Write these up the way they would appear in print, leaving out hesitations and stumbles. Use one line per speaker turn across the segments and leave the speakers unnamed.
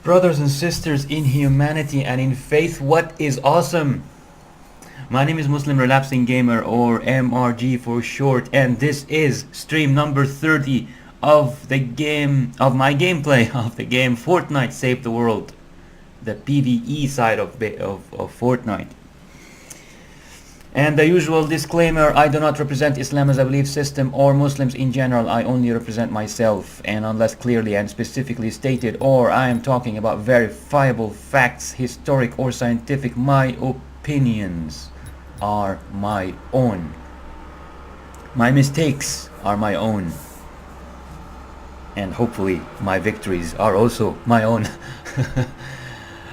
Brothers and sisters in humanity and in faith, what is awesome? My name is Muslim Relapsing Gamer, or MRG for short, and this is stream number 30 of the game, of my gameplay of the game Fortnite Save the World, the PvE side of Fortnite. And the usual disclaimer, I do not represent Islam as a belief system or Muslims in general. I only represent myself, and unless clearly and specifically stated, or I am talking about verifiable facts, historic or scientific, my opinions are my own. My mistakes are my own. And hopefully my victories are also my own.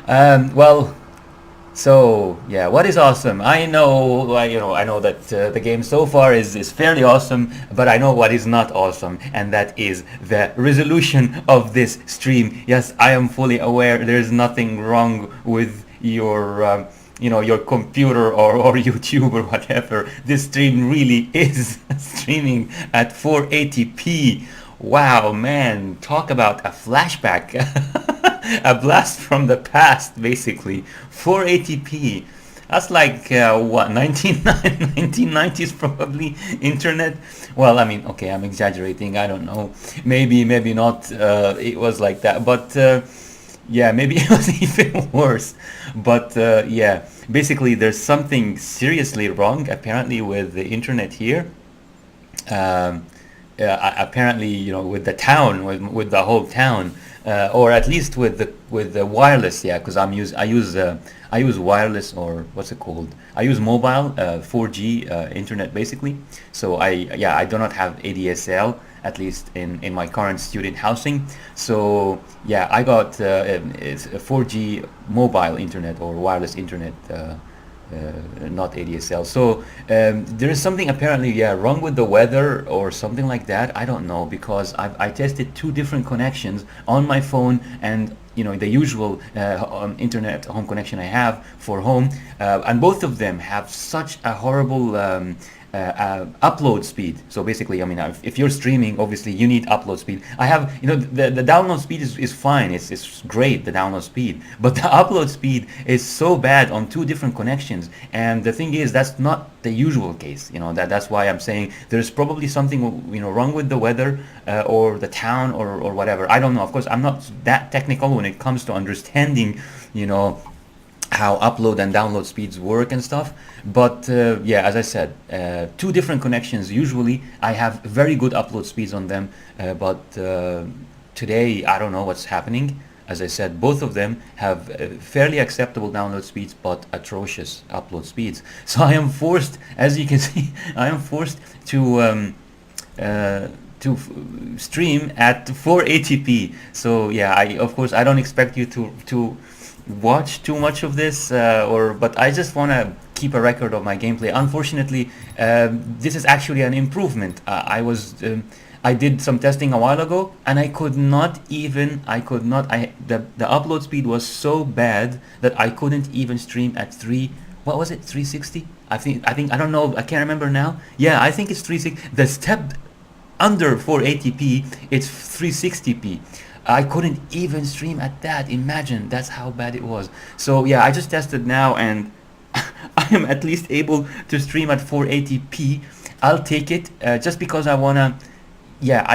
Well, so yeah, what is awesome? I know, I know that the game so far is fairly awesome, but I know what is not awesome, and that is the resolution of this stream. Yes, I am fully aware there is nothing wrong with your your computer or YouTube or whatever. This stream really is streaming at 480p. Wow, man, talk about a flashback. A blast from the past, basically. 480p. That's like what, 1990s probably internet. Well, I mean, okay, I'm exaggerating. I don't know. Maybe not. It was like that, but yeah, maybe it was even worse. But yeah, basically, there's something seriously wrong apparently with the internet here. Um, Apparently, with the town, with the whole town, or at least with the wireless. Yeah, because I use wireless, or what's it called? I use mobile 4G internet basically. So I do not have ADSL, at least in my current student housing. So yeah, I got it's a 4G mobile internet or wireless internet. Not ADSL. So there is something apparently, yeah, wrong with the weather or something like that. I don't know, because I tested two different connections on my phone, and the usual internet home connection I have for home, and both of them have such a horrible upload speed. So basically, I mean, if you're streaming, obviously you need upload speed. I have, the download speed is fine. It's great, the download speed, but the upload speed is so bad on two different connections. And the thing is, that's not the usual case. That's why I'm saying there's probably something wrong with the weather, or the town, or whatever. I don't know. Of course, I'm not that technical when it comes to understanding, how upload and download speeds work and stuff. But yeah, as I said, two different connections. Usually I have very good upload speeds on them, but today I don't know what's happening. As I said, both of them have fairly acceptable download speeds, but atrocious upload speeds. So I am forced, as you can see, I am forced to stream at 480p. So yeah, of course I don't expect you to watch too much of this, but I just want to keep a record of my gameplay. Unfortunately, this is actually an improvement. I did some testing a while ago, and I could not even, the upload speed was so bad that I couldn't even stream at what was it, 360? I don't know, I can't remember now. Yeah, I think it's 360. The step under 480p, it's 360p. I couldn't even stream at that. Imagine, that's how bad it was. So yeah, I just tested now, and I am at least able to stream at 480p. I'll take it, just because I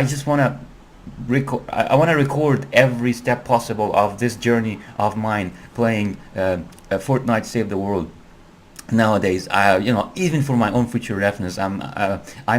just wanna record. I wanna record every step possible of this journey of mine playing Fortnite Save the World. Nowadays, even for my own future reference, I'm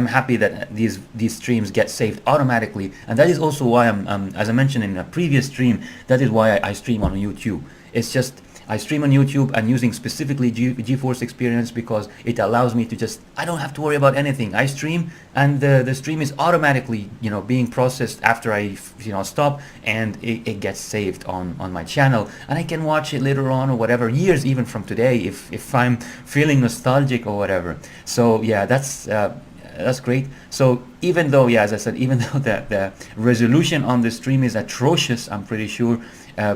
happy that these streams get saved automatically, and that is also why as I mentioned in a previous stream, that is why I stream on YouTube. It's just, I stream on YouTube and using specifically GeForce experience, because it allows me to just, I don't have to worry about anything. I stream, and the stream is automatically being processed after I stop, and it gets saved on my channel, and I can watch it later on, or whatever, years even from today, if I'm feeling nostalgic or whatever. So yeah, that's great. So even though, yeah, as I said, even though the resolution on the stream is atrocious, I'm pretty sure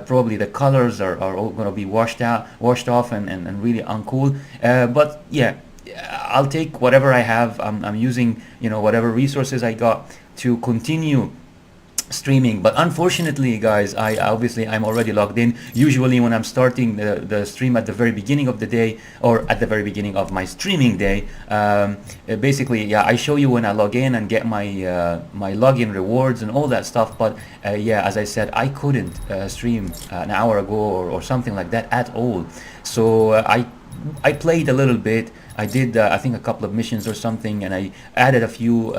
probably the colors are all going to be washed off, and really uncool. But yeah, I'll take whatever I have. I'm using whatever resources I got to continue streaming. But unfortunately, guys, I'm already logged in. Usually when I'm starting the stream at the very beginning of the day, or at the very beginning of my streaming day, basically, yeah, I show you when I log in and get my login rewards and all that stuff. But yeah, as I said, I couldn't stream an hour ago, or something like that at all. So I played a little bit. I did, I think, a couple of missions or something, and I added a few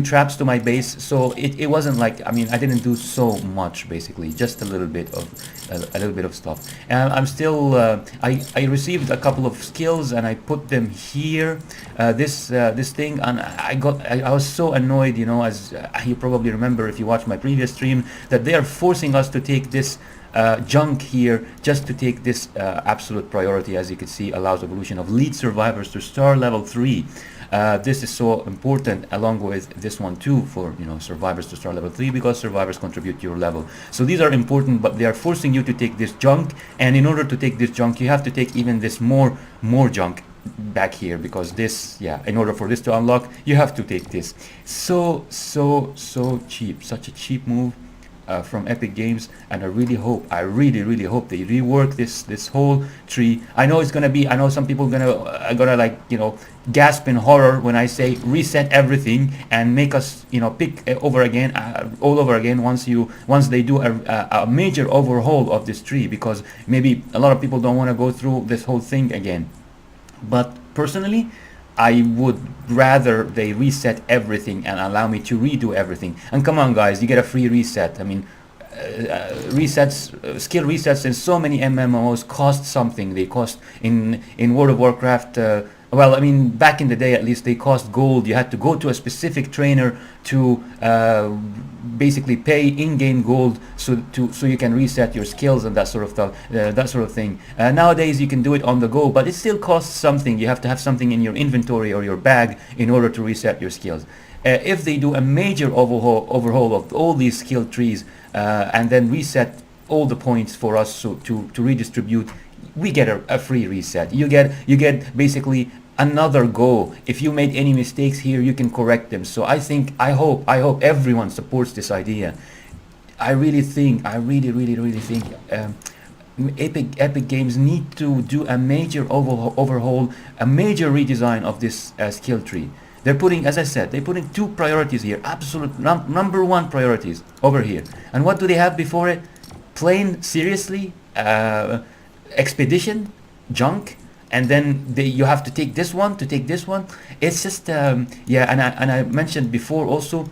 traps to my base. So it wasn't like, I mean, I didn't do so much, basically, just a little bit of stuff. And I'm still, I received a couple of skills and I put them here. This thing, and I was so annoyed, you know, as you probably remember if you watched my previous stream, that they are forcing us to take this junk here, just to take this absolute priority. As you can see, allows evolution of lead survivors to star level 3. This is so important, along with this one too, for, you know, survivors to star level 3, because survivors contribute to your level. So these are important, but they are forcing you to take this junk, and in order to take this junk, you have to take even this more junk back here, because this, yeah, in order for this to unlock, you have to take this. So cheap, such a cheap move from Epic Games, and I really hope they rework this whole tree. I know it's gonna be, I know some people are gonna like, you know, gasp in horror when I say reset everything and make us, you know, pick over again, all over again, once they do a major overhaul of this tree, because maybe a lot of people don't want to go through this whole thing again. But personally, I would rather they reset everything and allow me to redo everything. And come on, guys, you get a free reset. I mean, skill resets in so many MMOs cost something. They cost, in World of Warcraft, well, I mean, back in the day at least, they cost gold. You had to go to a specific trainer to basically pay in-game gold, so you can reset your skills and that sort of stuff, that sort of thing. Nowadays you can do it on the go, but it still costs something. You have to have something in your inventory or your bag in order to reset your skills. If they do a major overhaul of all these skill trees, and then reset all the points for us, so to redistribute, we get a free reset. You get basically another go. If you made any mistakes here, you can correct them. So I hope everyone supports this idea. I really really think Epic Games need to do a major overhaul, a major redesign of this skill tree. They're putting, as I said, they're putting two priorities here, absolute number one priorities over here. And what do they have before it? Plain, seriously, expedition, junk, and then you have to take this one to take this one. It's just, yeah, and I mentioned before also,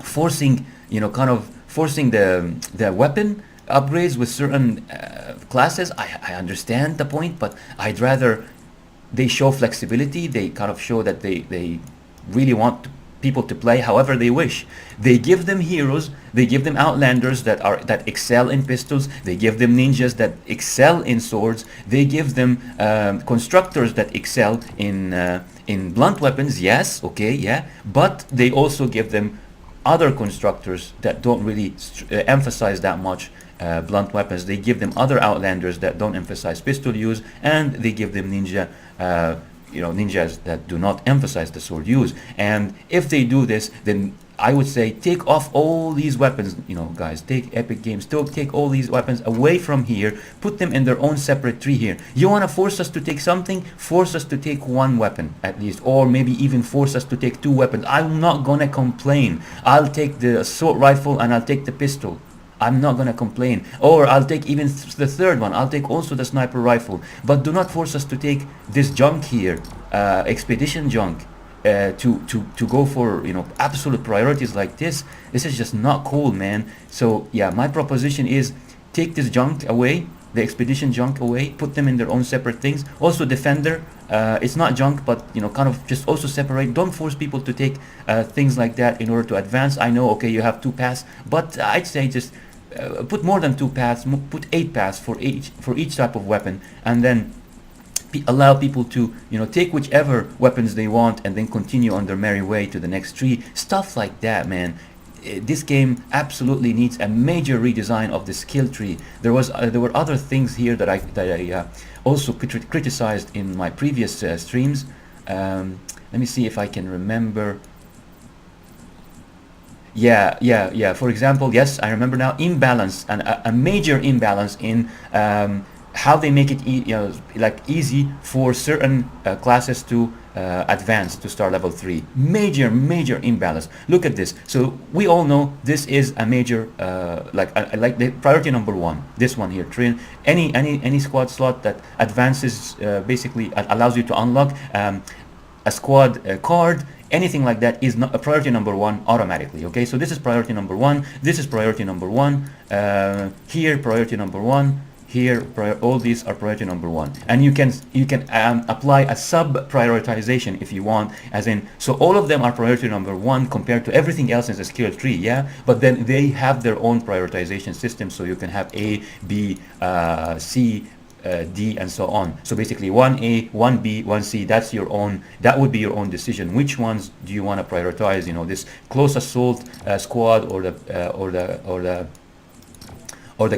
forcing, you know, kind of forcing the weapon upgrades with certain classes. I understand the point, but I'd rather they show flexibility. They kind of show that they really want people to play however they wish. They give them heroes, they give them outlanders that excel in pistols, they give them ninjas that excel in swords, they give them constructors that excel in blunt weapons. Yes, okay, yeah, but they also give them other constructors that don't really emphasize that much blunt weapons. They give them other outlanders that don't emphasize pistol use, and they give them ninjas that do not emphasize the sword use. And if they do this, then I would say take off all these weapons, you know, guys. Epic Games, take all these weapons away from here, put them in their own separate tree here. You want to force us to take something? Force us to take one weapon at least, or maybe even force us to take two weapons. I'm not gonna complain. I'll take the assault rifle and I'll take the pistol. I'm not gonna complain. Or I'll take even the third one. I'll take also the sniper rifle. But do not force us to take this junk here, expedition junk, to go for, you know, absolute priorities like this. This is just not cool, man. So yeah, my proposition is take this junk away, the expedition junk away, put them in their own separate things. Also defender, it's not junk, but, you know, kind of just also separate. Don't force people to take things like that in order to advance. I know, okay, you have 2 paths, but I'd say just put more than 2 paths, put 8 paths for each type of weapon, and then allow people to, you know, take whichever weapons they want and then continue on their merry way to the next tree. Stuff like that, man. This game absolutely needs a major redesign of the skill tree. There were other things here that I also criticized in my previous streams. Let me see if I can remember. Yeah. For example, yes, I remember now. Imbalance, and a major imbalance in how they make it, like easy for certain classes to advance to star level 3. Major imbalance. Look at this. So we all know this is a major, like the priority number 1. This one here, train any squad slot that advances, basically allows you to unlock a squad card, anything like that is not a priority number 1 automatically. Okay, so this is priority number 1, this is priority number 1, here priority number 1, here all these are priority number 1, and you can apply a sub prioritization if you want, as in, so all of them are priority number 1 compared to everything else in the skill tree, yeah, but then they have their own prioritization system, so you can have A, B, C, D, and so on. So basically 1A, 1B, 1C, that would be your own decision. Which ones do you want to prioritize? This close assault squad, or the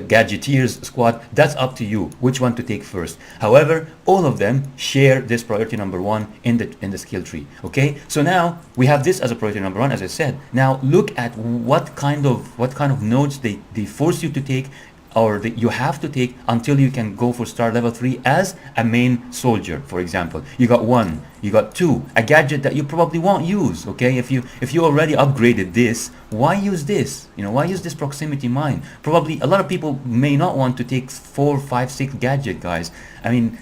gadgeteers squad. That's up to you which one to take first. However, all of them share this priority number 1 in the skill tree. Okay, so now we have this as a priority number 1, as I said. Now look at what kind of nodes they force you to take, or you have to take until you can go for star level 3 as a main soldier. For example, you got 1, you got 2, a gadget that you probably won't use. Okay, if you already upgraded this, why use this? Why use this proximity mine? Probably a lot of people may not want to take 4, 5, 6 gadget, guys. I mean,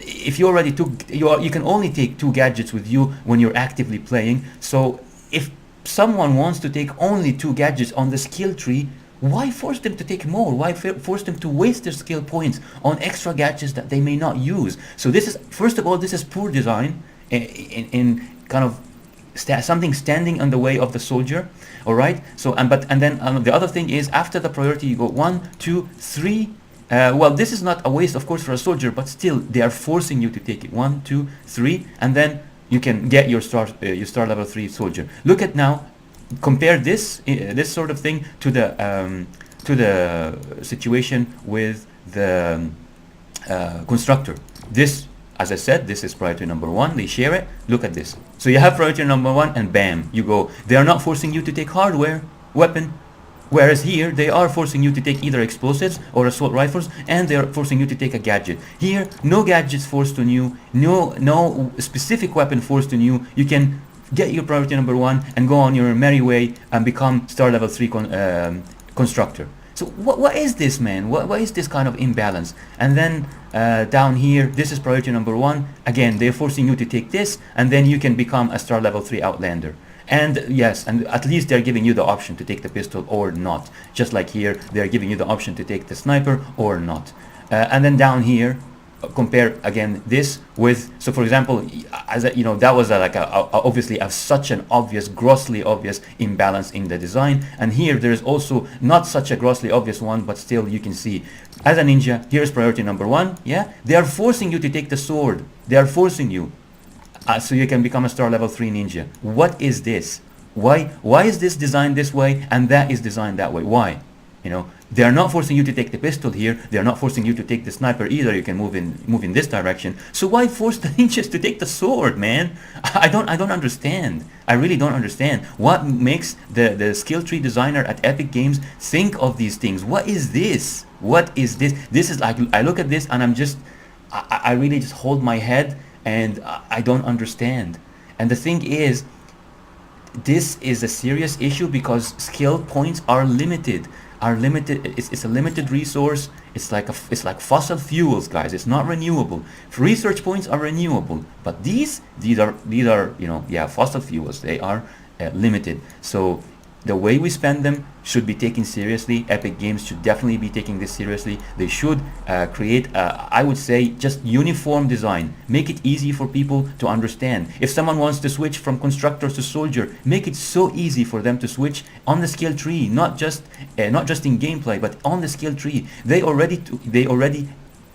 if you already took, you can only take 2 gadgets with you when you're actively playing. So if someone wants to take only 2 gadgets on the skill tree, why force them to take more? Why force them to waste their skill points on extra gadgets that they may not use? So this is, first of all, this is poor design in kind of something standing in the way of the soldier. All right. So and then the other thing is, after the priority, you go 1, 2, 3. Well, this is not a waste, of course, for a soldier, but still they are forcing you to take it 1, 2, 3, and then you can get your star level 3 soldier. Look at now. Compare this sort of thing to the situation with the constructor. This, as I said, this is priority number 1. They share it. Look at this. So you have priority number 1, and bam, you go. They are not forcing you to take hardware, weapon, whereas here they are forcing you to take either explosives or assault rifles, and they are forcing you to take a gadget. Here, no gadgets forced on you, no specific weapon forced on you. You can get your priority number 1 and go on your merry way and become star level 3 constructor. So what is this, man? What is this kind of imbalance? And then down here, this is priority number 1. Again, they're forcing you to take this, and then you can become a star level 3 outlander. And yes, and at least they're giving you the option to take the pistol or not. Just like here, they're giving you the option to take the sniper or not. And then down here, compare again this with, so for example, as that was obviously such an obvious, grossly obvious imbalance in the design. And here there is also not such a grossly obvious one, but still you can see, as a ninja, here's priority number 1. Yeah, they are forcing you to take the sword. They are forcing you, so you can become a star level 3 ninja. What is this? Why is this designed this way and that is designed that way? Why? They are not forcing you to take the pistol here. They are not forcing you to take the sniper either. You can move in this direction. So why force the ninjas to take the sword, man? I don't understand. I really don't understand. What makes the skill tree designer at Epic Games think of these things? What is this? What is this? This is like, I look at this and I really just hold my head and I don't understand. And the thing is, this is a serious issue because skill points are limited. It's a limited resource. It's like fossil fuels, guys. It's not renewable. Research points are renewable, but these are fossil fuels. They are limited. So the way we spend them should be taken seriously. Epic Games should definitely be taking this seriously. They should create, I would say, just uniform design. Make it easy for people to understand. If someone wants to switch from constructor to soldier, make it so easy for them to switch on the skill tree, not just in gameplay, but on the skill tree. They already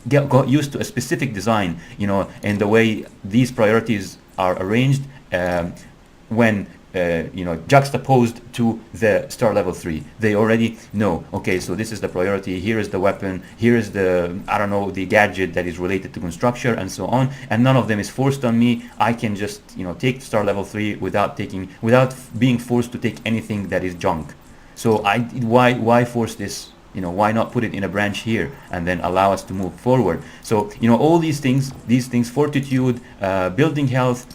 got used to a specific design, and the way these priorities are arranged. When juxtaposed to the star level 3. They already know, okay, so this is the priority, here is the weapon, here is the, I don't know, the gadget that is related to construction and so on, and none of them is forced on me. I can just, take star level 3 without being forced to take anything that is junk. So why force this? Why not put it in a branch here and then allow us to move forward? So, all these things, fortitude, building health,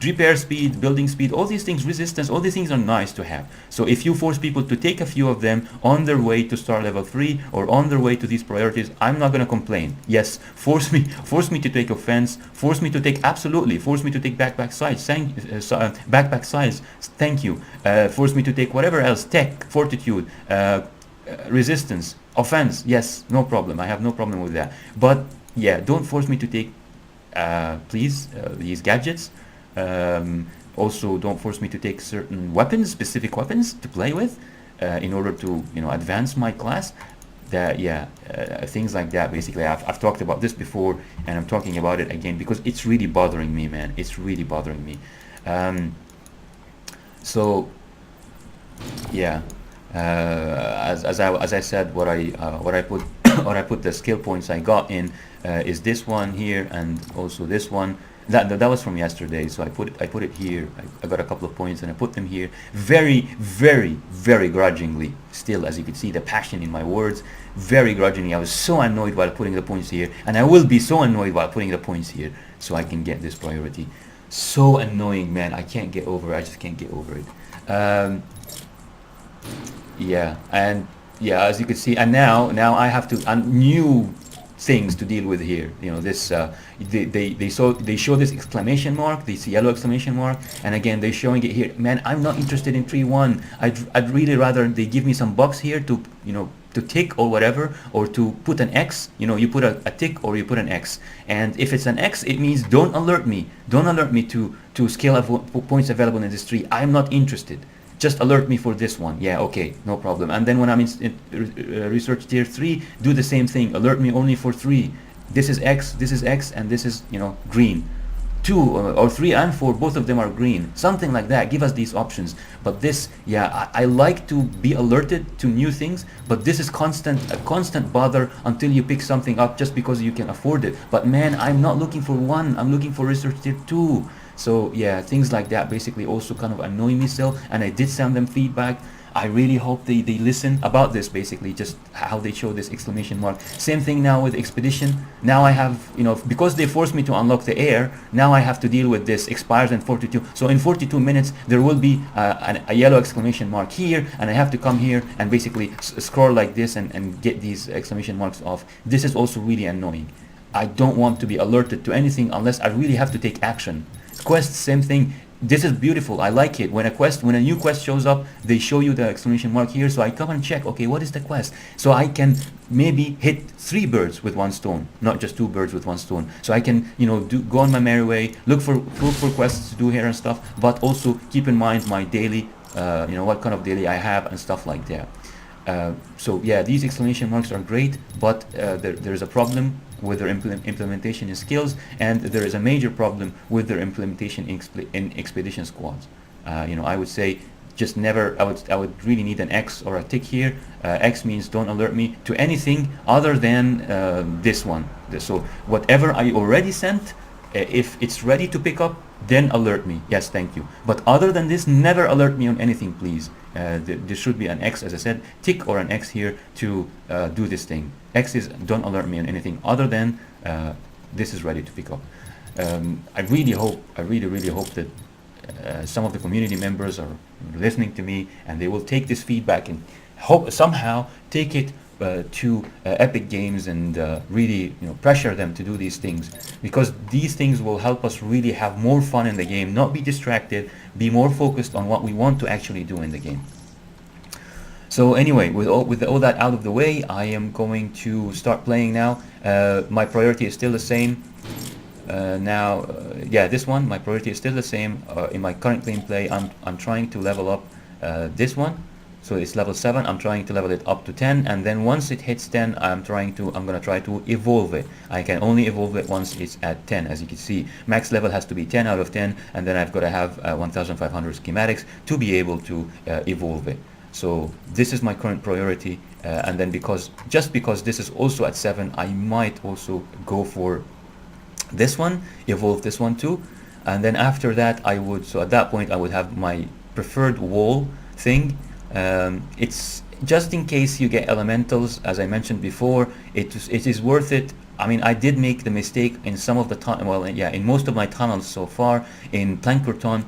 repair speed, building speed, all these things, resistance, all these things are nice to have. So if you force people to take a few of them on their way to star level 3 or on their way to these priorities, I'm not going to complain. Yes, force me to take offense, force me to take backpack size, thank you, force me to take whatever else, tech, fortitude, resistance, offense, yes, no problem, I have no problem with that. But yeah, don't force me to take please, these gadgets. Also, don't force me to take certain weapons, specific weapons to play with, in order to advance my class. Things like that. Basically, I've talked about this before, and I'm talking about it again because it's really bothering me, man. It's really bothering me. So yeah, as I said, what I put what I put the skill points I got in is this one here, and also this one. That was from yesterday, so I put it here. I got a couple of points and I put them here, very, very, very grudgingly. Still, as you can see, the passion in my words, very grudgingly. I was so annoyed while putting the points here, and I will be so annoyed while putting the points here, so I can get this priority. So annoying, man. I can't get over it. I just can't get over it. As you can see, and now I have to new things to deal with here. This they show this exclamation mark, this yellow exclamation mark, and again they're showing it here. Man, I'm not interested in 3-1. I'd really rather they give me some box here to to tick or whatever, or to put an X. You put a tick or you put an X, and if it's an X, it means don't alert me to skill points available in this tree. I'm not interested. Just alert me for this one. Yeah, okay, no problem. And then when I'm in research tier 3, do the same thing. Alert me only for 3. This is X, and this is, green. 2 or 3 and 4, both of them are green. Something like that. Give us these options. But this, I like to be alerted to new things, but this is a constant bother until you pick something up just because you can afford it. But man, I'm not looking for 1. I'm looking for research tier 2. So yeah, things like that basically also kind of annoy me still, and I did send them feedback. I really hope they listen about this, basically, just how they show this exclamation mark. Same thing now with expedition. Now I have, because they forced me to unlock the air, now I have to deal with this expires in 42. So in 42 minutes, there will be a yellow exclamation mark here, and I have to come here and basically scroll like this and get these exclamation marks off. This is also really annoying. I don't want to be alerted to anything unless I really have to take action. Quests, same thing. This is beautiful. I like it. When a new quest shows up, they show you the exclamation mark here, so I come and check, okay, what is the quest? So I can maybe hit 3 birds with 1 stone, not just 2 birds with 1 stone. So I can, go on my merry way, look for quests to do here and stuff, but also keep in mind my daily, what kind of daily I have and stuff like that. So yeah, these exclamation marks are great, but there's a problem with their implementation in skills, and there is a major problem with their implementation in expedition squads. I would say just never. I would really need an X or a tick here. X means don't alert me to anything other than this one. So whatever I already sent, if it's ready to pick up, then alert me. Yes, thank you. But other than this, never alert me on anything, please. There should be an X, as I said, tick or an X here to do this thing. X is don't alert me on anything other than this is ready to pick up. I really really hope that some of the community members are listening to me, and they will take this feedback and hope somehow take it to Epic Games and really pressure them to do these things, because these things will help us really have more fun in the game, not be distracted, be more focused on what we want to actually do in the game. So anyway, with all that out of the way, I am going to start playing now. My priority is still the same. This one, my priority is still the same. In my current gameplay, I'm trying to level up this one. So it's level 7. I'm trying to level it up to 10, and then once it hits 10, I'm gonna try to evolve it. I can only evolve it once it's at 10. As you can see, max level has to be 10 out of 10, and then I've got to have 1500 schematics to be able to evolve it. So this is my current priority, and then just because this is also at 7, I might also go for this one, evolve this one too, and then after that so at that point I would have my preferred wall thing. It's just in case you get elementals, as I mentioned before, it is worth it. I mean, I did make the mistake in some of the in most of my tunnels so far in Plankerton.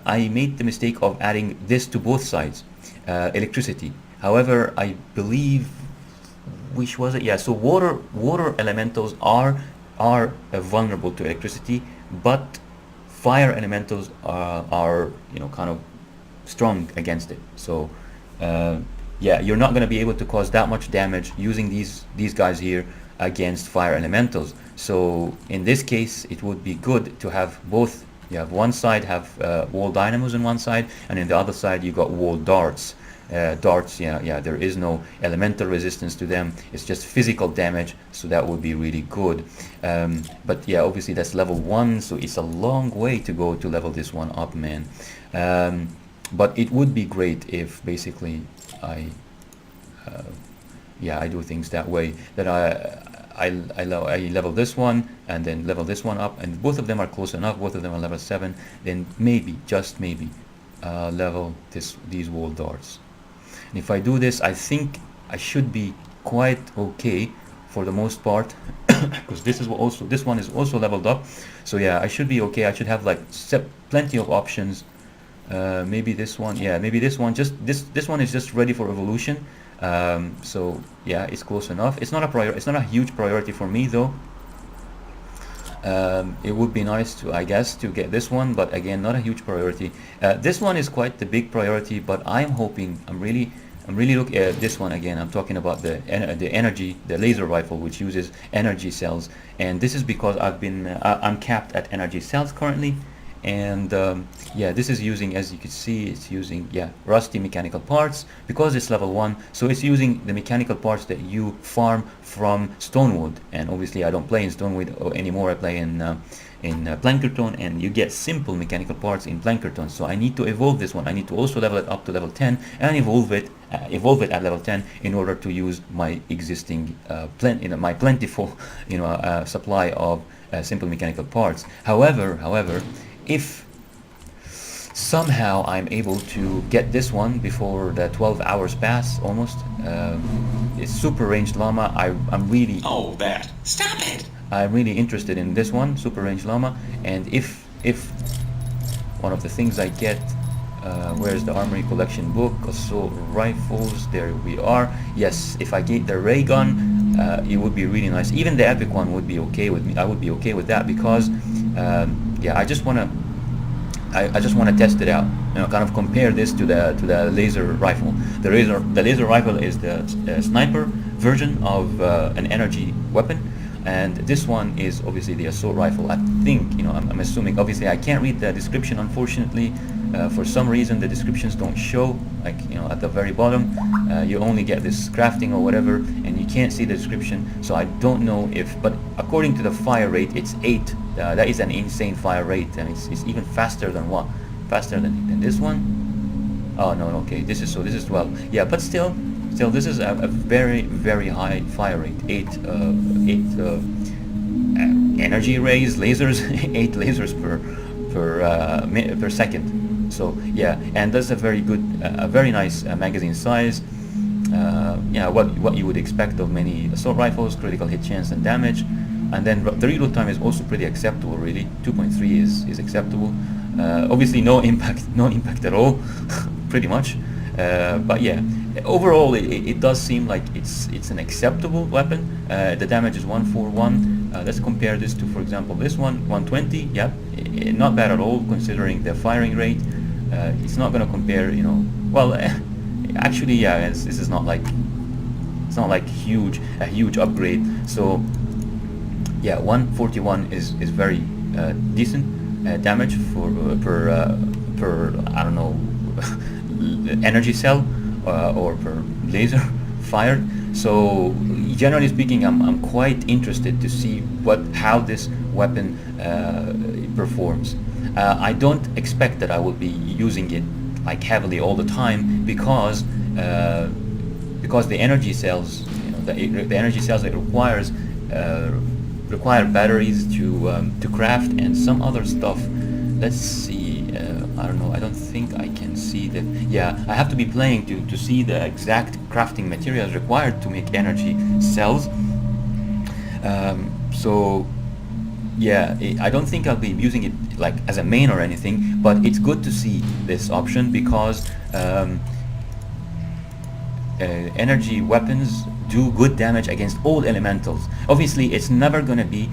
I made the mistake of adding this to both sides, electricity. However, I believe, which was it? Yeah, so water elementals are vulnerable to electricity, but fire elementals are kind of strong against it. So yeah, you're not going to be able to cause that much damage using these guys here against fire elementals. So in this case, it would be good to have both. You have one side have wall dynamos on one side, and in the other side you got wall darts. Darts, there is no elemental resistance to them. It's just physical damage, so that would be really good. But yeah, obviously that's level 1, so it's a long way to go to level this one up, man. But it would be great if basically I do things that way, that I level this one and then level this one up, and both of them are close enough, both of them are level 7, then maybe, just maybe, level these wall darts. And if I do this, I think I should be quite okay for the most part, because this one is also leveled up. So yeah, I should be okay. I should have like plenty of options. Maybe this one, maybe this one. Just this one is just ready for evolution. So yeah, it's close enough. It's not a huge priority for me though. It would be nice to, I guess, to get this one, but again, not a huge priority. This one is quite the big priority, but I'm really looking at this one again. I'm talking about the laser rifle, which uses energy cells, and this is because I'm capped at energy cells currently. And this is using, as you can see, it's using rusty mechanical parts because it's level 1, so it's using the mechanical parts that you farm from Stonewood. And obviously I don't play in Stonewood anymore. I play in Plankerton, and you get simple mechanical parts in Plankerton. So I need to evolve this one. I need to also level it up to level 10 and evolve it at level 10 in order to use my existing my plentiful supply of simple mechanical parts. However, if somehow I'm able to get this one before the 12 hours pass, almost, it's super ranged llama. I'm really...
Oh, that. Stop it!
I'm really interested in this one, super ranged llama. And if one of the things I get, where's the armory collection book? Assault rifles, there we are. Yes, if I get the ray gun, it would be really nice. Even the epic one would be okay with me. I would be okay with that because I just want to test it out, kind of compare this to the laser rifle. The laser rifle is the sniper version of an energy weapon, and this one is obviously the assault rifle. I think, I'm assuming, obviously I can't read the description, unfortunately. For some reason the descriptions don't show, like, at the very bottom. You only get this crafting or whatever, and you can't see the description, so I don't know but according to the fire rate, it's 8. That is an insane fire rate, and it's even faster than this one. Oh no, okay, this is 12. Yeah, but still this is a very, very high fire rate. 8 energy rays, lasers, 8 lasers per second. So yeah, and that's a very good, a very nice magazine size. What you would expect of many assault rifles: critical hit chance and damage. And then the reload time is also pretty acceptable, really. 2.3 is acceptable. Obviously no impact at all, pretty much. But yeah, overall it does seem like it's an acceptable weapon. The damage is 141. Let's compare this to, for example, this one, 120. Yeah, not bad at all considering the firing rate. It's not going to compare, actually, yeah, this is not like, it's not like a huge upgrade. So yeah, 141 is very decent damage per I don't know energy cell. or per laser fired. So generally speaking, I'm quite interested to see how this weapon performs. I don't expect that I will be using it like heavily all the time because the energy cells, the energy cells it requires require batteries to craft and some other stuff. Let's see. I don't know. I don't think I can see the. Yeah, I have to be playing to see the exact crafting materials required to make energy cells. So yeah, I don't think I'll be using it like as a main or anything, but it's good to see this option because energy weapons do good damage against all elementals. Obviously, it's never going to be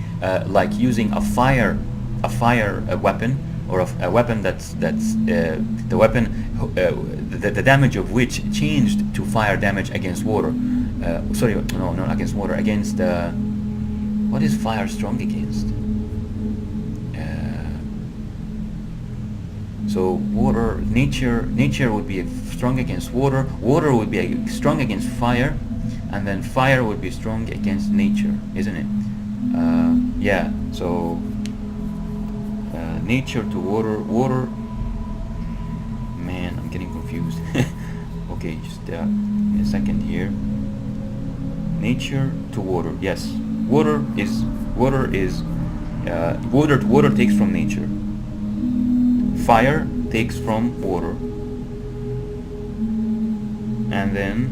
like using a fire weapon or a weapon that's the weapon the damage of which changed to fire damage against water. Sorry, no, not against water. Against what is fire strong against? So water, nature would be strong against water. Water would be strong against fire, and then fire would be strong against nature, isn't it? Yeah. So nature to water. Water. Man, I'm getting confused. Okay, just a second here. Nature to water. Yes, water takes from nature. Fire takes from water, and then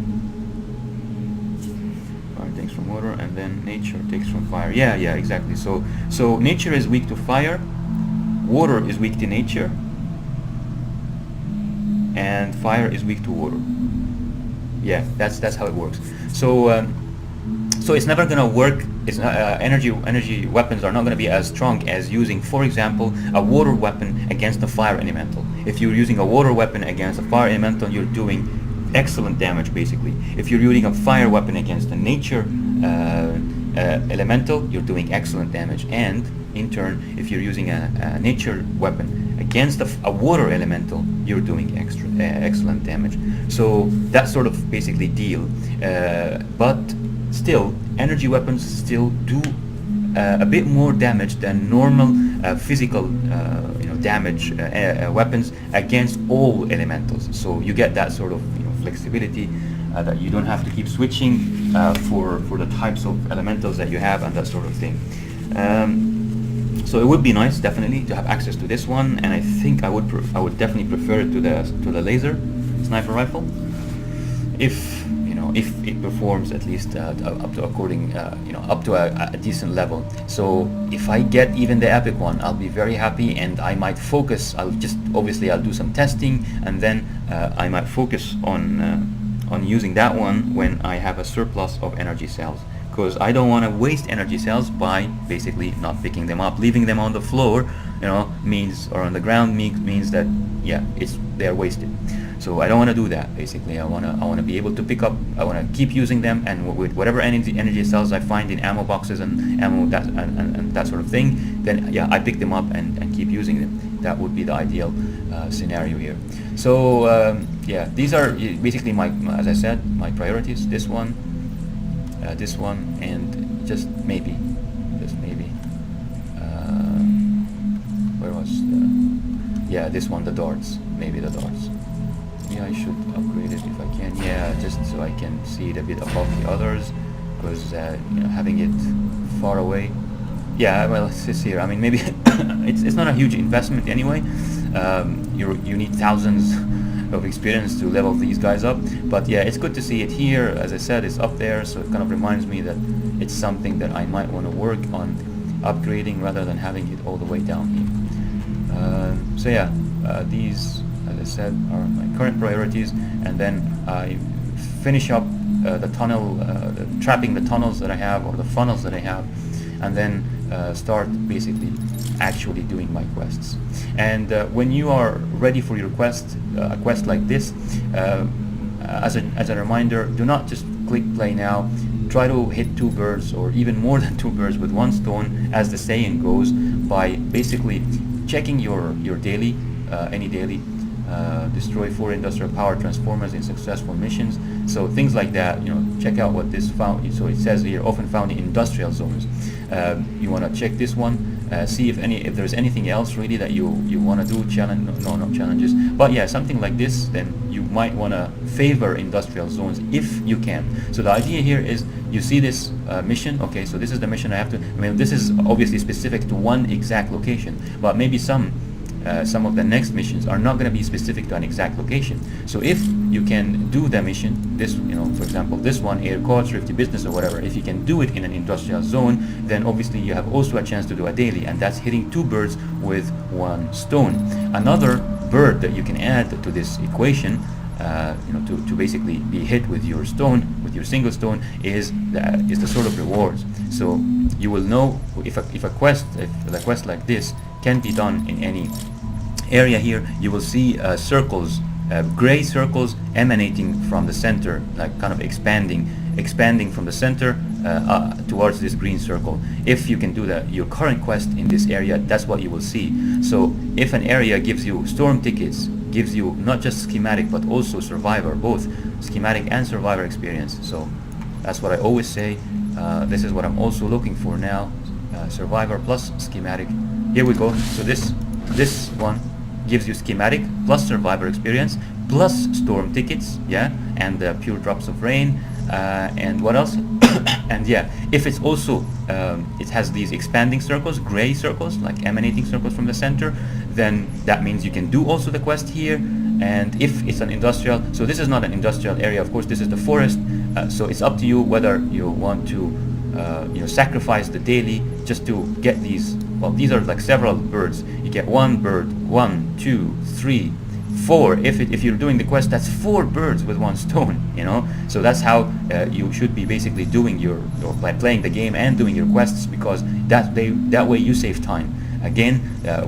fire takes from water, and then nature takes from fire. Yeah, exactly. So nature is weak to fire, water is weak to nature, and fire is weak to water. Yeah, that's how it works. So so it's never gonna work. It's energy weapons are not gonna be as strong as using, for example, a water weapon against a fire elemental. If you're using a water weapon against a fire elemental, you're doing excellent damage basically. If you're using a fire weapon against a nature elemental, you're doing excellent damage. And in turn, if you're using a nature weapon against a water elemental, you're doing excellent damage. So that sort of basically deal. But still, energy weapons still do a bit more damage than normal physical damage weapons against all elementals. So you get that sort of flexibility that you don't have to keep switching for the types of elementals that you have and that sort of thing. So it would be nice, definitely, to have access to this one, and I think I would definitely prefer it to the laser sniper rifle, if it performs at least up to a decent level. So if I get even the epic one, I'll be very happy, and I might focus. I'll do some testing, and then I might focus on using that one when I have a surplus of energy cells, because I don't want to waste energy cells by basically not picking them up. Leaving them on the floor, means, or on the ground, means that they're wasted. So I don't want to do that. Basically, I want to be able to pick up. I want to keep using them, and with whatever energy cells I find in ammo boxes and ammo and that sort of thing, then I pick them up and keep using them. That would be the ideal scenario here. So these are basically as I said, my priorities. This one, and just maybe. Where was this one? The darts. Maybe the darts. Yeah, I should upgrade it if I can. Yeah, just so I can see it a bit above the others, because having it far away. Yeah, well, it's here. I mean, maybe it's not a huge investment anyway. You need thousands of experience to level these guys up, but yeah, it's good to see it here. As I said, it's up there, so it kind of reminds me that it's something that I might want to work on upgrading rather than having it all the way down here. These, as I said, are my current priorities, and then I finish up the tunnel, trapping the tunnels that I have, or the funnels that I have, and then start basically actually doing my quests. And when you are ready for your quest, a quest like this, as a reminder, do not just click play now. Try to hit two birds, or even more than two birds with one stone, as the saying goes, by basically checking your daily, any daily, destroy 4 industrial power transformers in successful missions. So things like that, check out what this found. So it says here, often found in industrial zones. You want to check this one. See if there's anything else really that you want to do. Challenge? No, not challenges. But yeah, something like this, then you might want to favor industrial zones if you can. So the idea here is, you see this mission. Okay, so this is the mission I have to. I mean, this is obviously specific to one exact location, but maybe some of the next missions are not going to be specific to an exact location. So if you can do the mission, this, for example, this one, air courts, thrifty business or whatever, if you can do it in an industrial zone, then obviously you have also a chance to do a daily, and that's hitting 2 birds with 1 stone. Another bird that you can add to this equation, to basically be hit with your stone, with your single stone, is the sort of rewards. So you will know if a quest like this can be done in any area here. You will see circles, gray circles emanating from the center, like kind of expanding from the center towards this green circle. If you can do your current quest in this area, that's what you will see. So if an area gives you storm tickets, gives you not just schematic but also survivor, both schematic and survivor experience. So that's what I always say. This is what I'm also looking for now. Survivor plus schematic. Here we go. So this one gives you schematic plus survivor experience plus storm tickets, yeah, and pure drops of rain, and what else? And yeah, if it's also it has these expanding circles, gray circles, like emanating circles from the center, then that means you can do also the quest here. And if it's an industrial, so this is not an industrial area, of course, this is the forest, so it's up to you whether you want to sacrifice the daily just to get these. Well, these are like several birds. You get 1 bird, 1, 2, 3, 4. If you're doing the quest, that's 4 birds with 1 stone. So that's how you should be basically doing by playing the game and doing your quests, because that way you save time. Again, not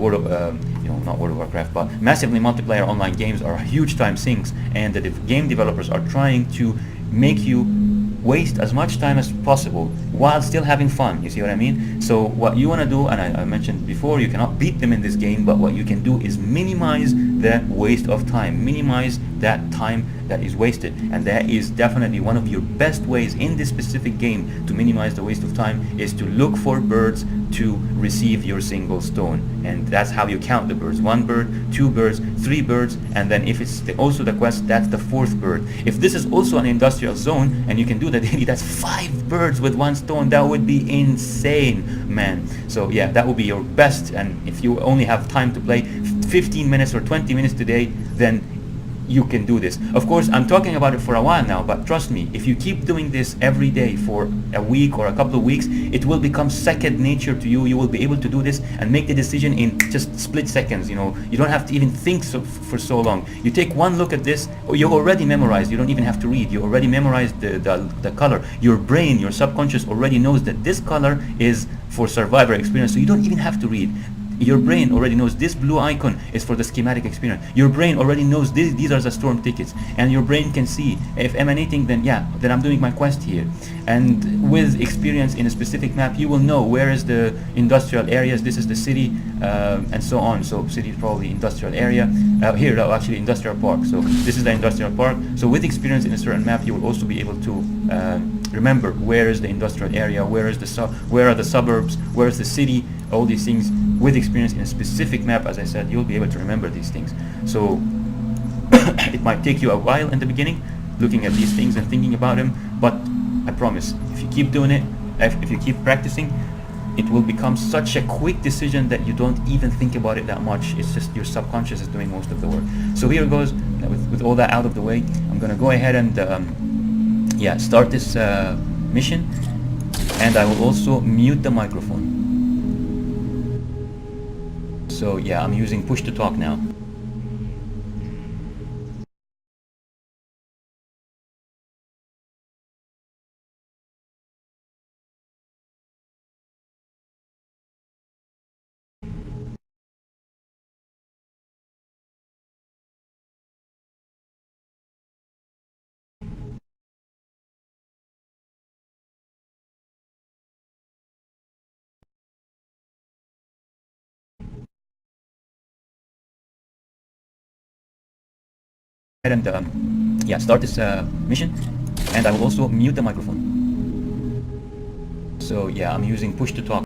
World of Warcraft, but massively multiplayer online games are huge time sinks, and the game developers are trying to make you waste as much time as possible while still having fun. You see what I mean? So what you want to do, and I mentioned before, you cannot beat them in this game, but what you can do is minimize the waste of time, minimize that time that is wasted. And that is definitely one of your best ways in this specific game to minimize the waste of time, is to look for birds to receive your single stone. And that's how you count the birds: 1 bird, 2 birds, 3 birds, and then if it's also the quest, that's the 4th bird. If this is also an industrial zone and you can do that daily, that's 5 birds with 1 stone. That would be insane, man. So yeah, that would be your best. And if you only have time to play 15 minutes or 20 minutes today, then you can do this. Of course, I'm talking about it for a while now, but trust me, if you keep doing this every day for a week or a couple of weeks, it will become second nature to you. You will be able to do this and make the decision in just split seconds. You don't have to even think for so long. You take one look at this, or you already memorized. You don't even have to read. You already memorized the color. Your brain, your subconscious already knows that this color is for survivor experience, so you don't even have to read. Your brain already knows this blue icon is for the schematic experience. Your brain already knows these are the storm tickets, and your brain can see if emanating, then I'm doing my quest here. And with experience in a specific map, you will know where is the industrial areas. This is the city, and so on. So city is probably industrial area. Here, actually, industrial park. So this is the industrial park. So with experience in a certain map, you will also be able to remember where is the industrial area, where are the suburbs, where is the city. All these things, with experience in a specific map, as I said, you'll be able to remember these things. So it might take you a while in the beginning, looking at these things and thinking about them, but I promise, if you keep doing it, if you keep practicing, it will become such a quick decision that you don't even think about it that much. It's just your subconscious is doing most of the work. So here goes, with all that out of the way, I'm gonna go ahead and start this mission, and I will also mute the microphone. So yeah, I'm using push to talk now. and yeah, start this mission, and I will also mute the microphone. So yeah, I'm using push to talk,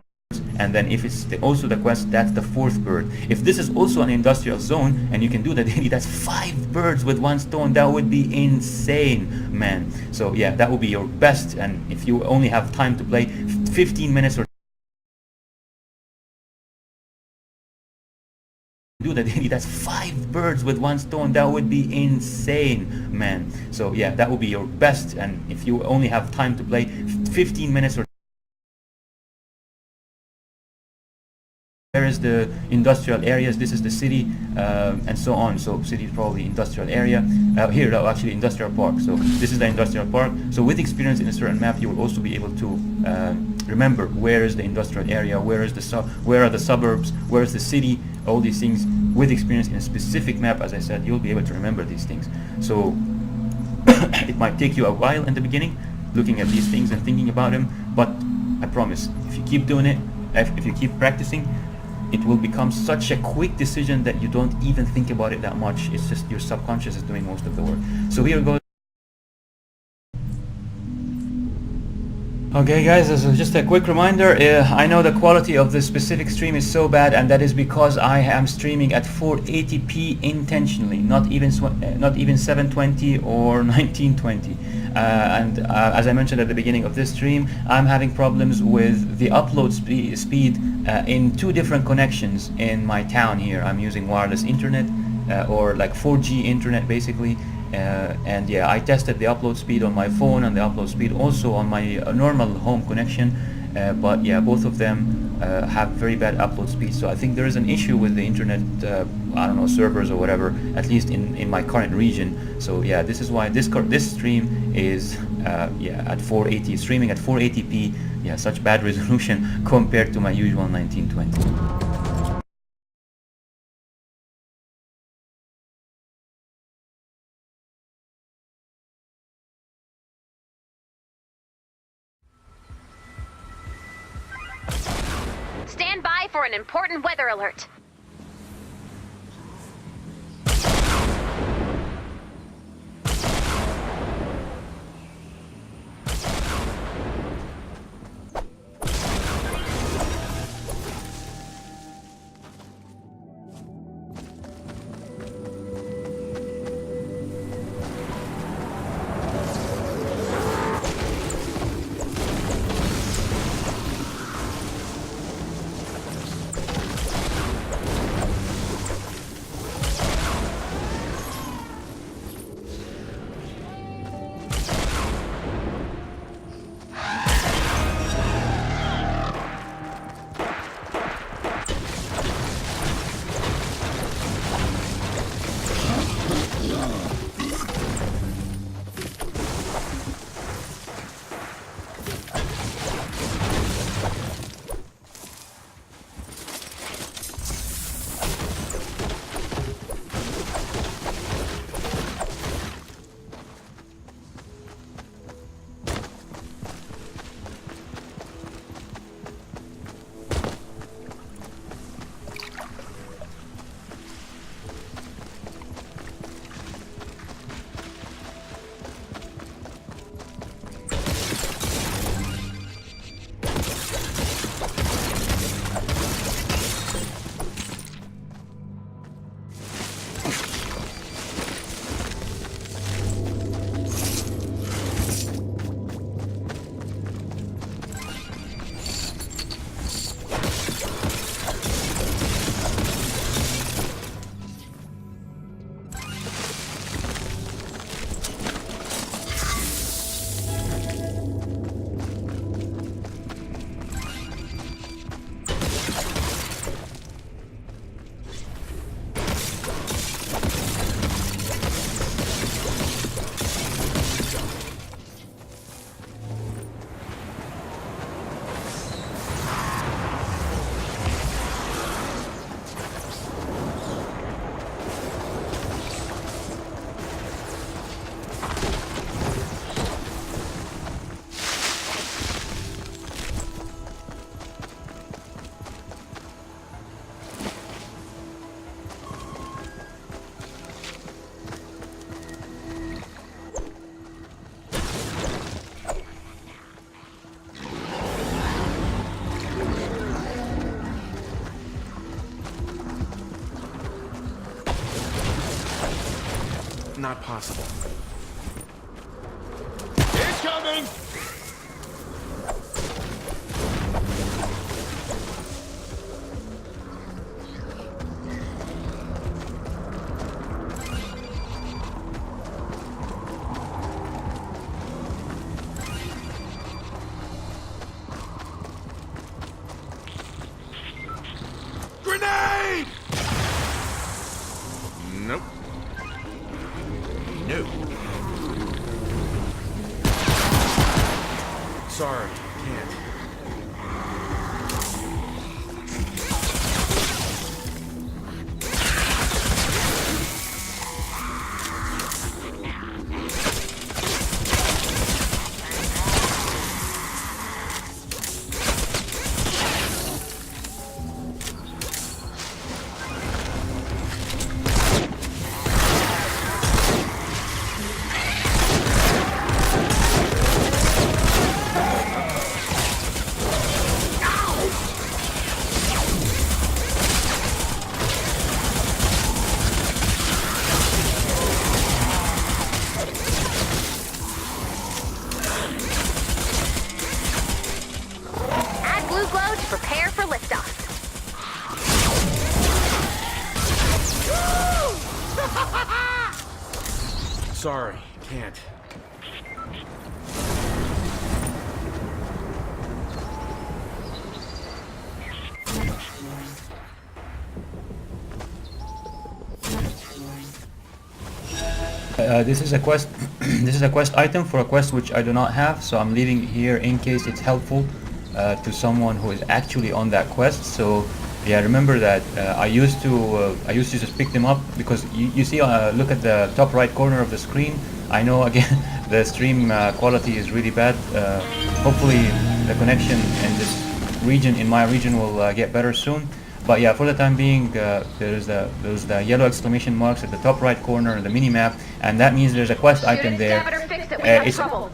and then if it's also the quest, that's the 4th bird. If this is also an industrial zone and you can do that daily, that's 5 birds with 1 stone. That would be insane, man. So yeah, that would be your best, and if you only have time to play 15 minutes or do that daily, that's 5 birds with 1 stone. That would be insane, man. So yeah, that would be your best, and if you only have time to play 15 minutes or where is the industrial areas, this is the city, and so on. So city is probably industrial area. Here, actually industrial park. So this is the industrial park. So with experience in a certain map, you will also be able to remember where is the industrial area, where are the suburbs, where is the city, all these things. With experience in a specific map, as I said, you'll be able to remember these things. So it might take you a while in the beginning, looking at these things and thinking about them, but I promise, if you keep doing it, if you keep practicing, it will become such a quick decision that you don't even think about it that much. It's just your subconscious is doing most of the work. So here goes. Okay guys, so just a quick reminder, I know the quality of this specific stream is so bad, and that is because I am streaming at 480p intentionally, not even 720 or 1920. As I mentioned at the beginning of this stream, I'm having problems with the upload speed in 2 different connections in my town here. I'm using wireless internet or like 4G internet basically. And yeah, I tested the upload speed on my phone and the upload speed also on my normal home connection, but yeah, both of them have very bad upload speed. So I think there is an issue with the internet, I don't know, servers or whatever, at least in my current region. So yeah, this is why this stream is yeah, at 480, streaming at 480p. Yeah, such bad resolution compared to my usual 1920.
Stand by for an important weather alert.
not possible.
It's coming! Grenade!
Nope. No. Sorry, can't.
Add blue glow to prepare for liftoff.
Sorry, can't.
This is a quest. This is a quest item for a quest which I do not have, so I'm leaving it here in case it's helpful to someone who is actually on that quest. So yeah, remember that I used to just pick them up because you see, look at the top right corner of the screen. I know again the stream quality is really bad. Hopefully the connection in my region will get better soon. But yeah, for the time being, there's the yellow exclamation marks at the top right corner of the mini-map, and that means there's a quest item there.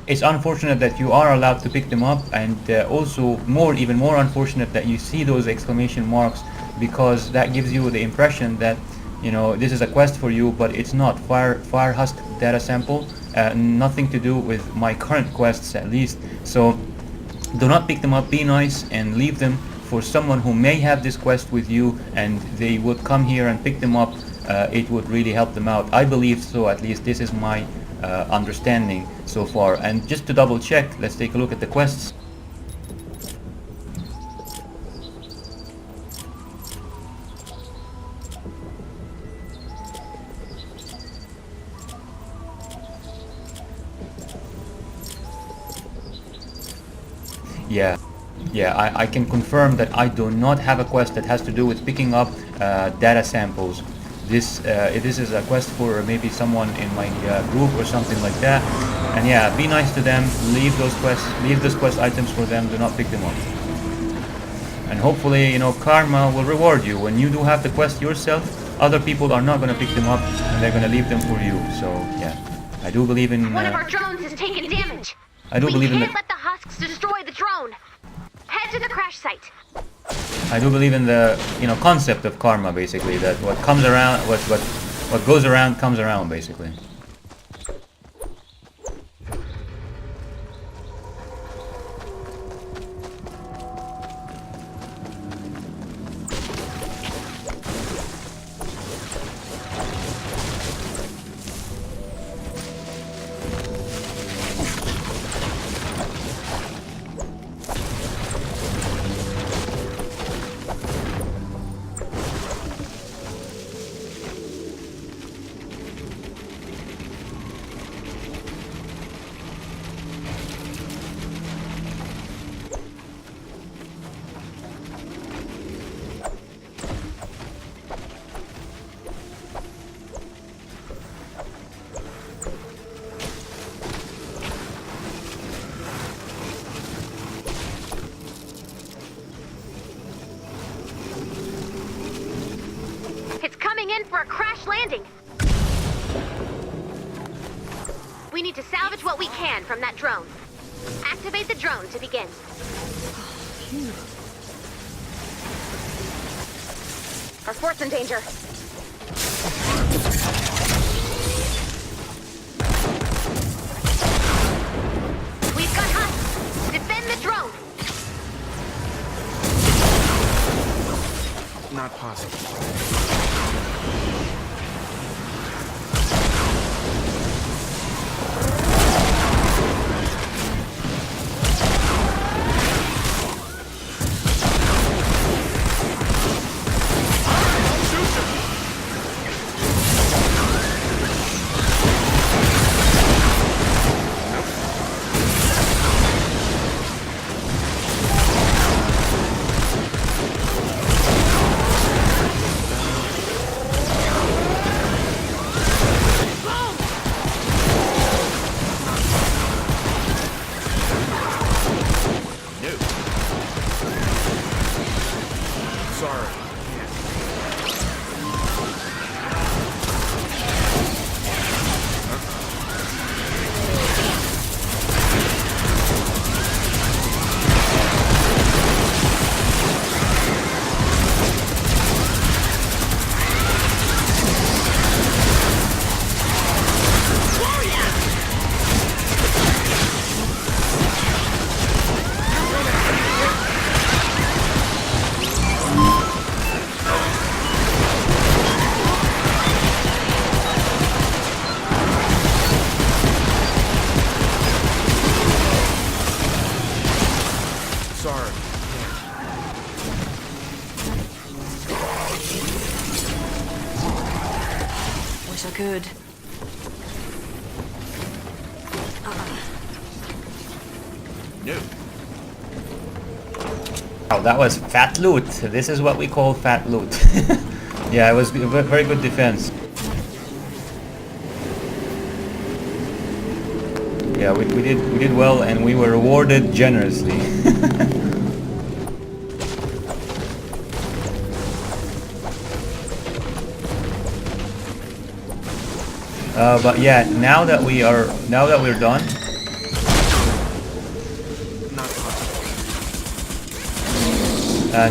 It's unfortunate that you are allowed to pick them up, and also even more unfortunate that you see those exclamation marks, because that gives you the impression that, you know, this is a quest for you, but it's not. Fire husk data sample, nothing to do with my current quests at least. So do not pick them up. Be nice and leave them for someone who may have this quest with you, and they would come here and pick them up. It would really help them out. I believe so, at least this is my understanding so far. And just to double check, let's take a look at the quests. Yeah, I can confirm that I do not have a quest that has to do with picking up data samples. This is a quest for maybe someone in my group or something like that. And yeah, be nice to them. Leave those quest items for them. Do not pick them up. And hopefully, you know, karma will reward you when you do have the quest yourself. Other people are not going to pick them up, and they're going to leave them for you. So yeah, I do believe in.
One of our drones is taking damage.
I do believe in.
We can't let the husks destroy the drone. Head to the crash site.
I do believe in the, you know, concept of karma, basically, that what comes around, what goes around comes around, basically.
For a crash landing. We need to salvage what we can from that drone. Activate the drone to begin. Our fort's in danger.
Oh, that was fat loot. This is what we call fat loot. Yeah, it was a very good defense. Yeah, we did well, and we were rewarded generously. But yeah, now that we're done.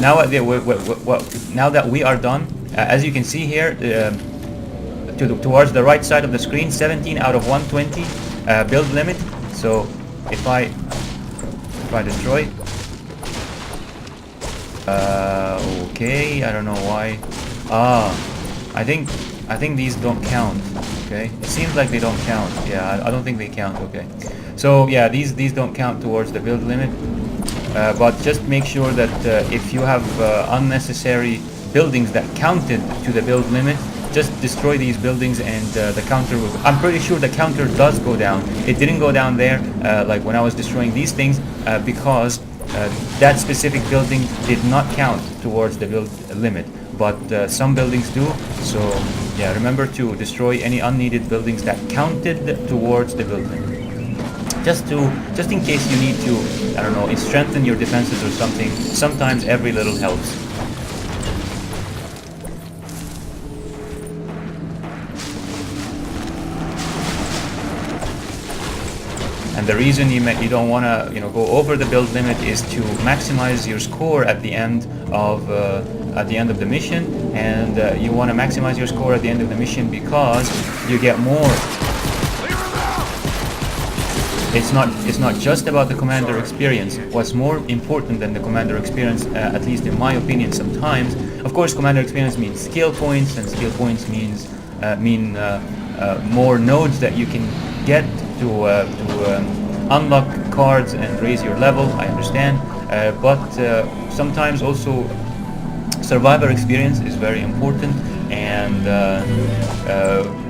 Now that we are done, as you can see here, towards the right side of the screen, 17 out of 120 build limit. So if I destroy, okay, I don't know why. I think these don't count. Okay, it seems like they don't count. Yeah, I don't think they count. Okay, so yeah, these don't count towards the build limit. But just make sure that if you have unnecessary buildings that counted to the build limit, just destroy these buildings, and the counter will... I'm pretty sure the counter does go down. It didn't go down there like when I was destroying these things because that specific building did not count towards the build limit, but some buildings do. So yeah, remember to destroy any unneeded buildings that counted towards the build limit. Just in case you need to, I don't know, strengthen your defenses or something. Sometimes every little helps. And the reason you don't want to go over the build limit is to maximize your score at the end of the mission, and you want to maximize your score at the end of the mission because you get more. It's not just about the commander experience. What's more important than the commander experience, at least in my opinion, sometimes, of course, commander experience means skill points, and skill points mean more nodes that you can get to unlock cards and raise your level. I understand, but sometimes also survivor experience is very important, and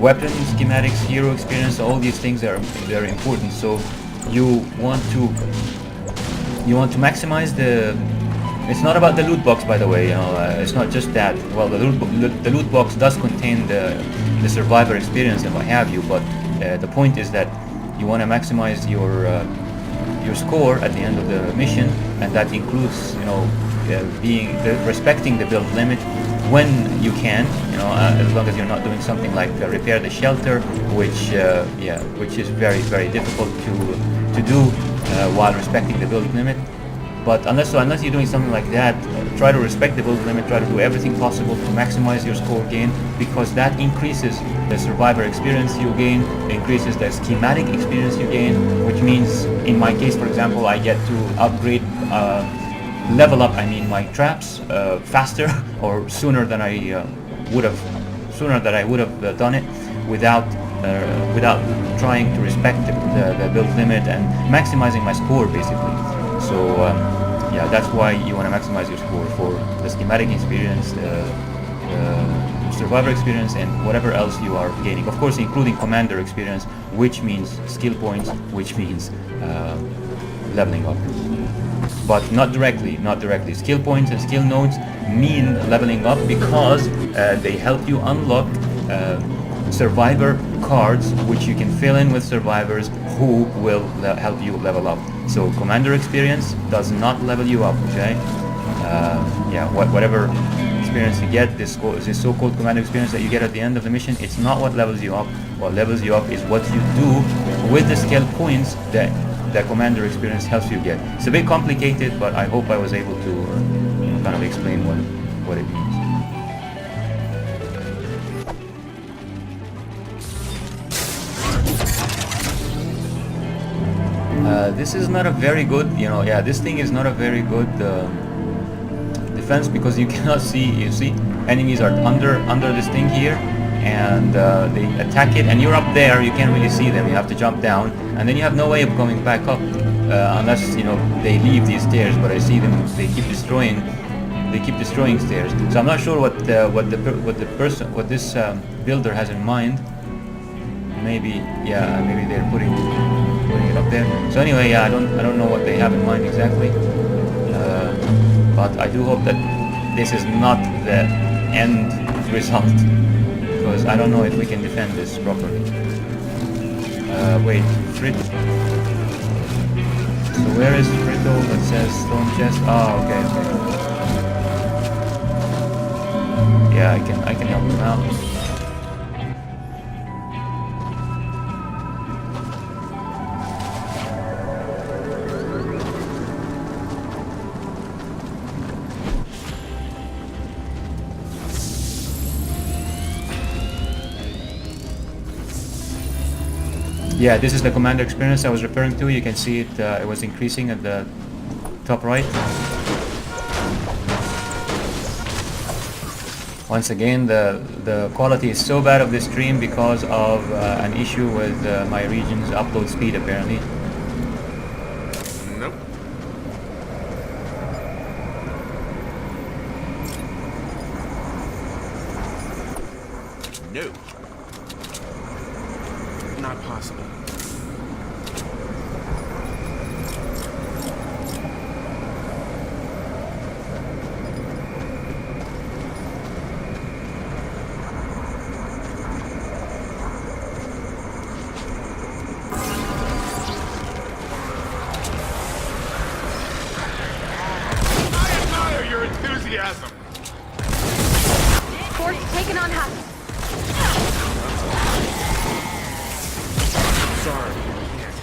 weapon schematics, hero experience, all these things are very important. So you want to maximize the... It's not about the loot box, by the way. It's not just that. Well, the loot box does contain the survivor experience and what have you, but the point is that you want to maximize your score at the end of the mission, and that includes respecting the build limit when you can, as long as you're not doing something like repair the shelter, which is very, very difficult to do while respecting the build limit. But unless you're doing something like that, try to respect the build limit, try to do everything possible to maximize your score gain, because that increases the survivor experience you gain, increases the schematic experience you gain, which means, in my case, for example, I get to upgrade, level up, my traps faster or sooner than I would have done it without trying to respect the build limit and maximizing my score, basically. So yeah, that's why you want to maximize your score for the schematic experience, survivor experience, and whatever else you are gaining. Of course, including commander experience, which means skill points, which means leveling up. But not directly. Skill points and skill nodes mean leveling up because they help you unlock survivor cards, which you can fill in with survivors who will help you level up. So commander experience does not level you up, okay? Yeah, whatever experience you get, this so-called commander experience that you get at the end of the mission, it's not what levels you up. What levels you up is what you do with the skill points that the commander experience helps you get. It's a bit complicated, but I hope I was able to kind of explain what it means. This is not a very good, this thing is not a very good defense, because you cannot see, enemies are under this thing here, and they attack it, and you're up there, you can't really see them, you have to jump down, and then you have no way of going back up, unless, they leave these stairs, but I see them, they keep destroying stairs. So I'm not sure what this builder has in mind. Maybe they're putting it up there. So anyway, yeah, I don't know what they have in mind exactly. But I do hope that this is not the end result, because I don't know if we can defend this properly. Wait, Frit. So where is Fritto that says stone chest? Oh, okay, okay. Yeah, I can help him out. Yeah, this is the commander experience I was referring to. You can see it, it was increasing at the top right. Once again, the quality is so bad of this stream because of an issue with my region's upload speed apparently.
Nope. No. Not possible.
I admire your enthusiasm.
Force taken on husks.
Sorry, can't.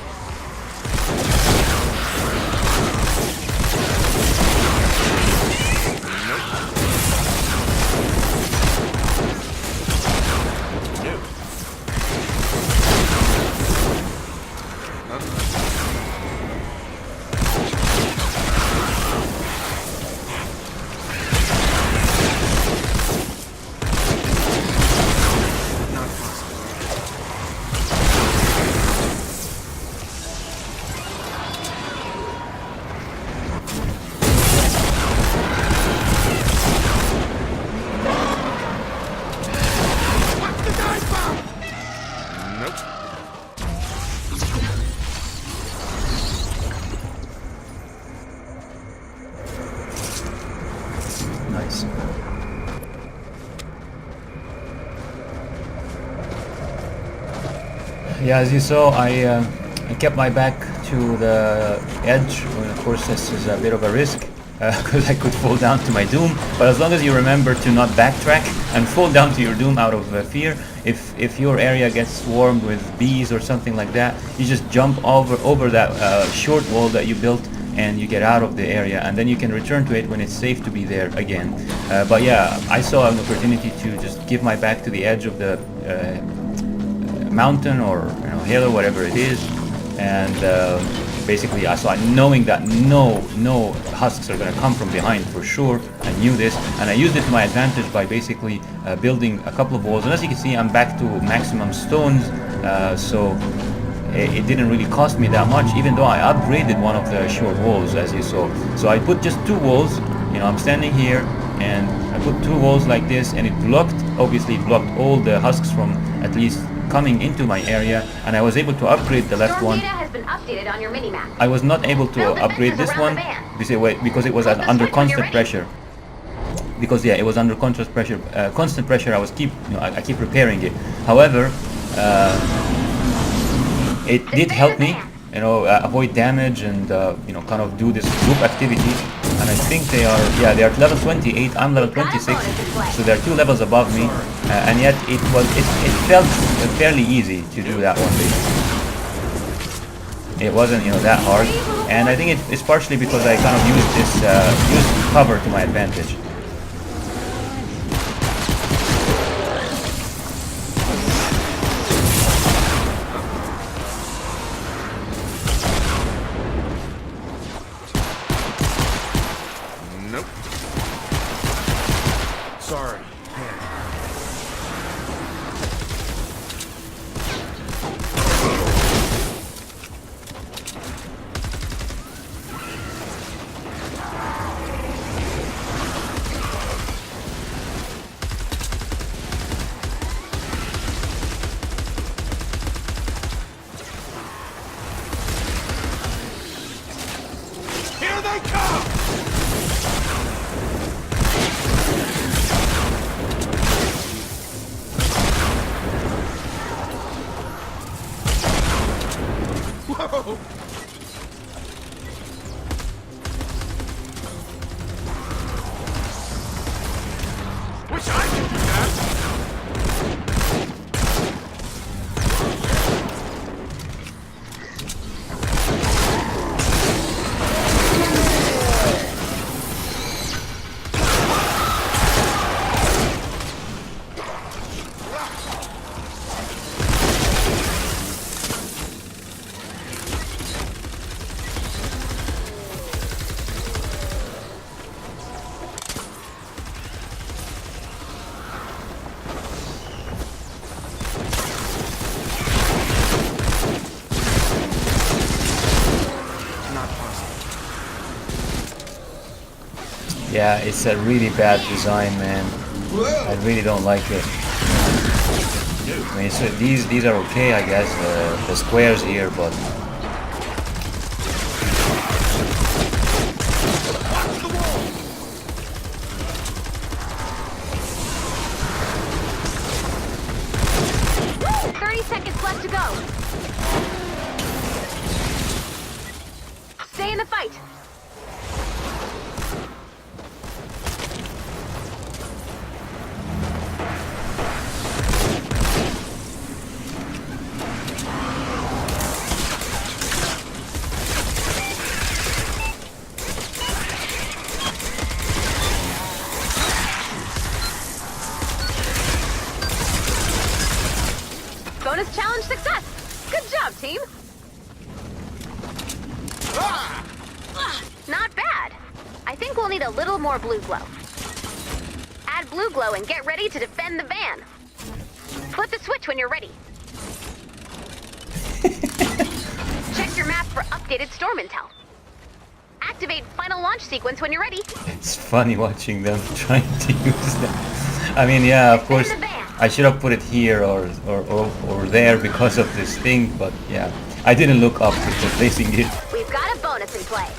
Not possible.
Watch the dive bomb!
Nope.
Nice. Yeah, as you saw, I kept my back to the edge. Well, of course, this is a bit of a risk because I could fall down to my doom. But as long as you remember to not backtrack and fall down to your doom out of fear, if your area gets swarmed with bees or something like that, you just jump over that short wall that you built and you get out of the area, and then you can return to it when it's safe to be there again. But yeah, I saw an opportunity to just give my back to the edge of the mountain or hill or whatever it is, and basically I saw, knowing that no husks are going to come from behind for sure. I knew this, and I used it to my advantage by basically building a couple of walls, and as you can see I'm back to maximum stones, so it didn't really cost me that much, even though I upgraded one of the short walls, as you saw. So I put just 2 walls, I'm standing here and I put 2 walls like this, and it obviously blocked all the husks from at least coming into my area, and I was able to upgrade the left
Storm
one.
data has been updated on your minimap.
I was not able to
Build
upgrade
defenses
this
around
one
the van.
because it was
Close the
under
switch when you're
constant
ready.
pressure. Because yeah, it was under constant pressure. Constant pressure. I keep repairing it. However, it did help me, avoid damage and kind of do this group activity. And I think they are at level 28. I'm level 26, so they're 2 levels above me, and yet it felt fairly easy to do that one. It wasn't that hard, and I think it's partially because I kind of used cover to my advantage.
Nope. Sorry, can't.
go. Wish I could do that.
Not possible.
Yeah, it's a really bad design, man. I really don't like it. I mean, so these are okay, I guess. The squares here, but
Watch the wall.
30 seconds left to go. Stay in the fight. Bonus challenge success. Good job, team.
Ah!
Not bad. I think we'll need a little more blue glow. Add blue glow and get ready to defend the van. Flip the switch when you're ready. Check your map for updated storm intel. Activate final launch sequence when you're ready.
it's funny watching them trying to use that. I mean, yeah, of course,
Defend the van.
I should have put it here or there because of this thing, but yeah, I didn't look up before placing it.
We've got a bonus in play.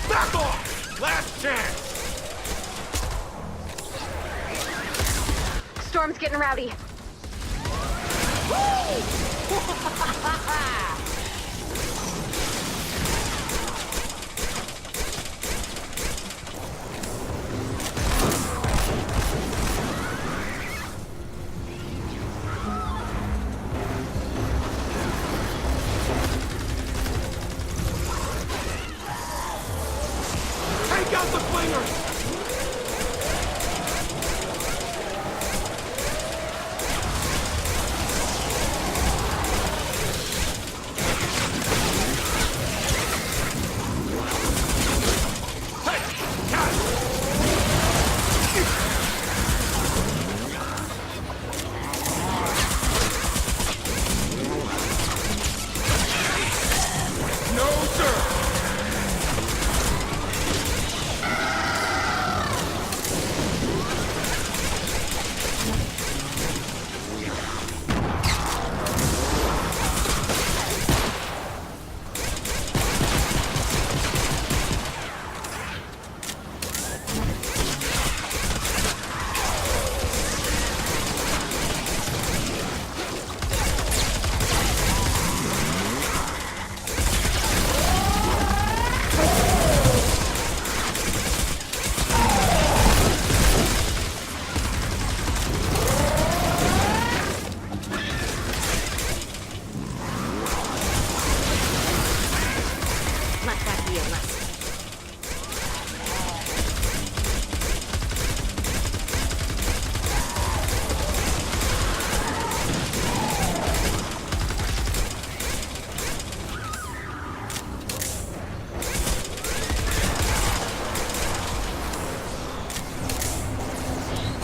Back off! Last chance!
Storm's getting rowdy.
Take out the flingers! Hey! Got it! No, sir!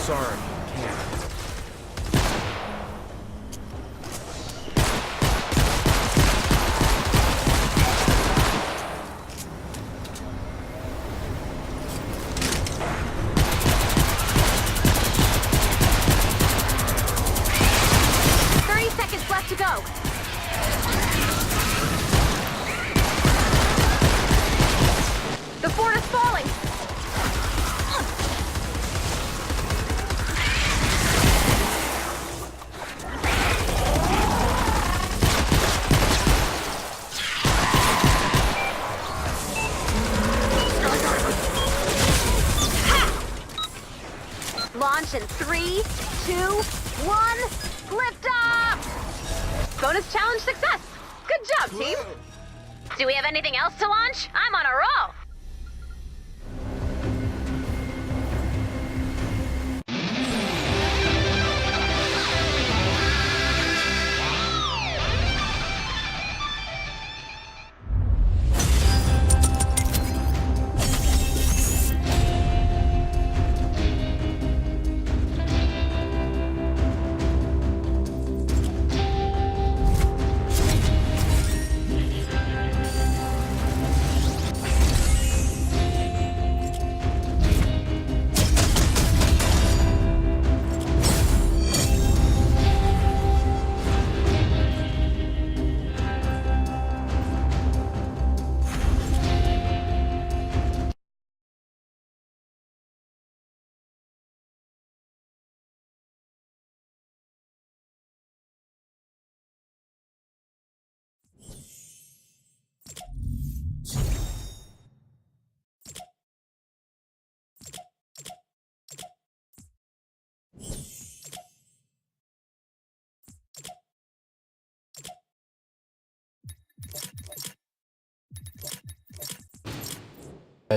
Sorry, can't.
30 seconds left to go. The fort is falling. Launch in 3, 2, 1. Lift off! Bonus challenge success. Good job, team. Do we have anything else to launch? I'm on a roll.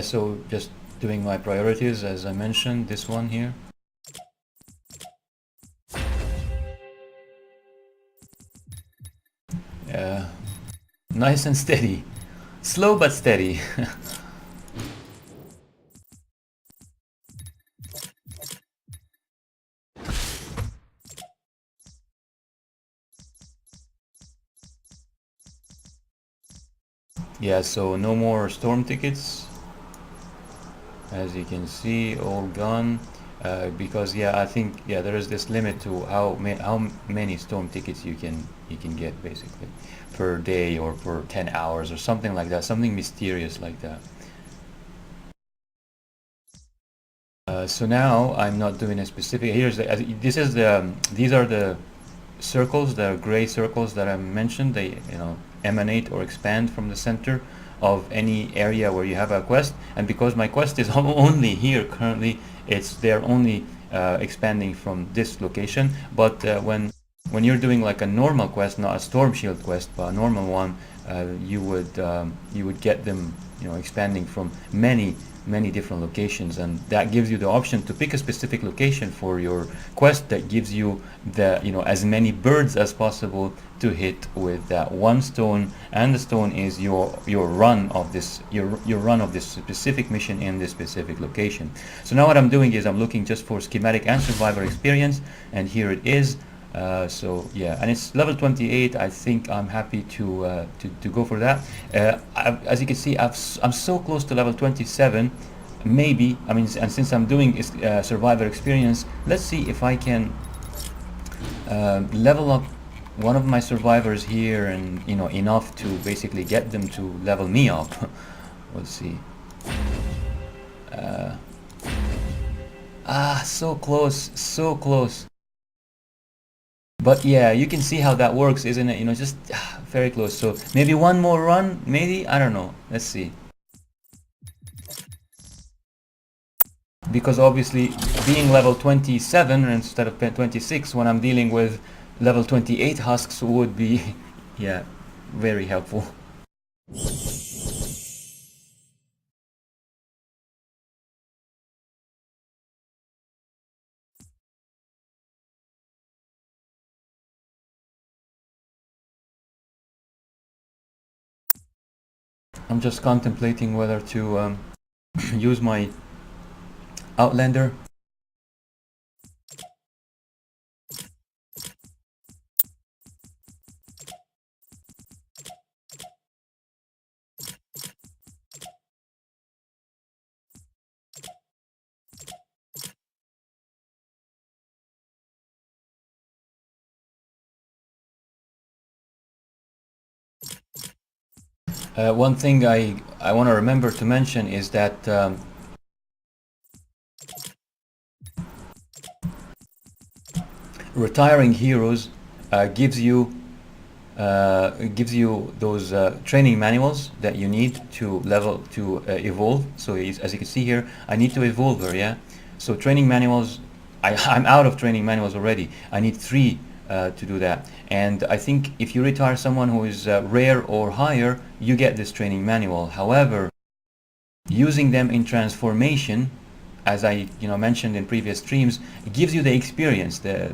So just doing my priorities as I mentioned, this one here. Nice and steady. Slow but steady. Yeah, so no more storm tickets. As you can see, all gone. Because yeah, I think there is this limit to how many storm tickets you can get basically per day or per 10 hours or something like that, something mysterious like that. So now I'm not doing a specific. These are the circles, the gray circles that I mentioned. They emanate or expand from the center of any area where you have a quest, and because my quest is only here currently, they're only expanding from this location. But when you're doing like a normal quest, not a storm shield quest but a normal one, you would get them expanding from many different locations, and that gives you the option to pick a specific location for your quest that gives you the as many birds as possible to hit with that one stone, and the stone is your run of this specific mission in this specific location. So now what I'm doing is I'm looking just for schematic and survivor experience, and here it is. So yeah, and it's level 28. I think I'm happy to go for that. As you can see, I'm so close to level 27. Maybe, I mean, and since I'm doing survivor experience, let's see if I can level up one of my survivors here, and enough to basically get them to level me up. Let's see. So close, so close. But yeah, you can see how that works, isn't it? Just very close. So maybe one more run, maybe, I don't know. Let's see. Because obviously being level 27 instead of 26 when I'm dealing with level 28 husks would be yeah, very helpful. I'm just contemplating whether to use my Outlander One thing I want to remember to mention is that retiring heroes gives you those training manuals that you need to evolve. So as you can see here, I need to evolve her, yeah. So training manuals, I'm out of training manuals already. I need 3 to do that. And I think if you retire someone who is rare or higher, you get this training manual. However, using them in transformation, as I mentioned in previous streams, it gives you the experience, the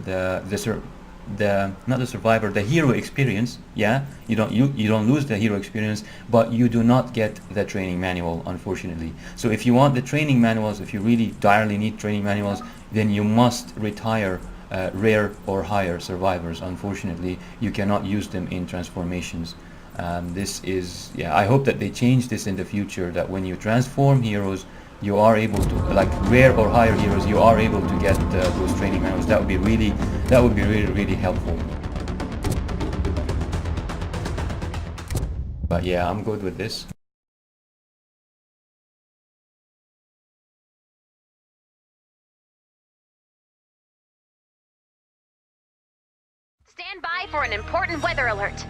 not the survivor, the hero experience. Yeah, you don't lose the hero experience, but you do not get the training manual, unfortunately. So if you want the training manuals, if you really direly need training manuals, then you must retire rare or higher survivors. Unfortunately, you cannot use them in transformations. This is, yeah, I hope that they change this in the future, that when you transform heroes, you are able to, like rare or higher heroes, you are able to get those training manuals. That would be really really helpful. But yeah, I'm good with this.
Stand by for an important weather alert.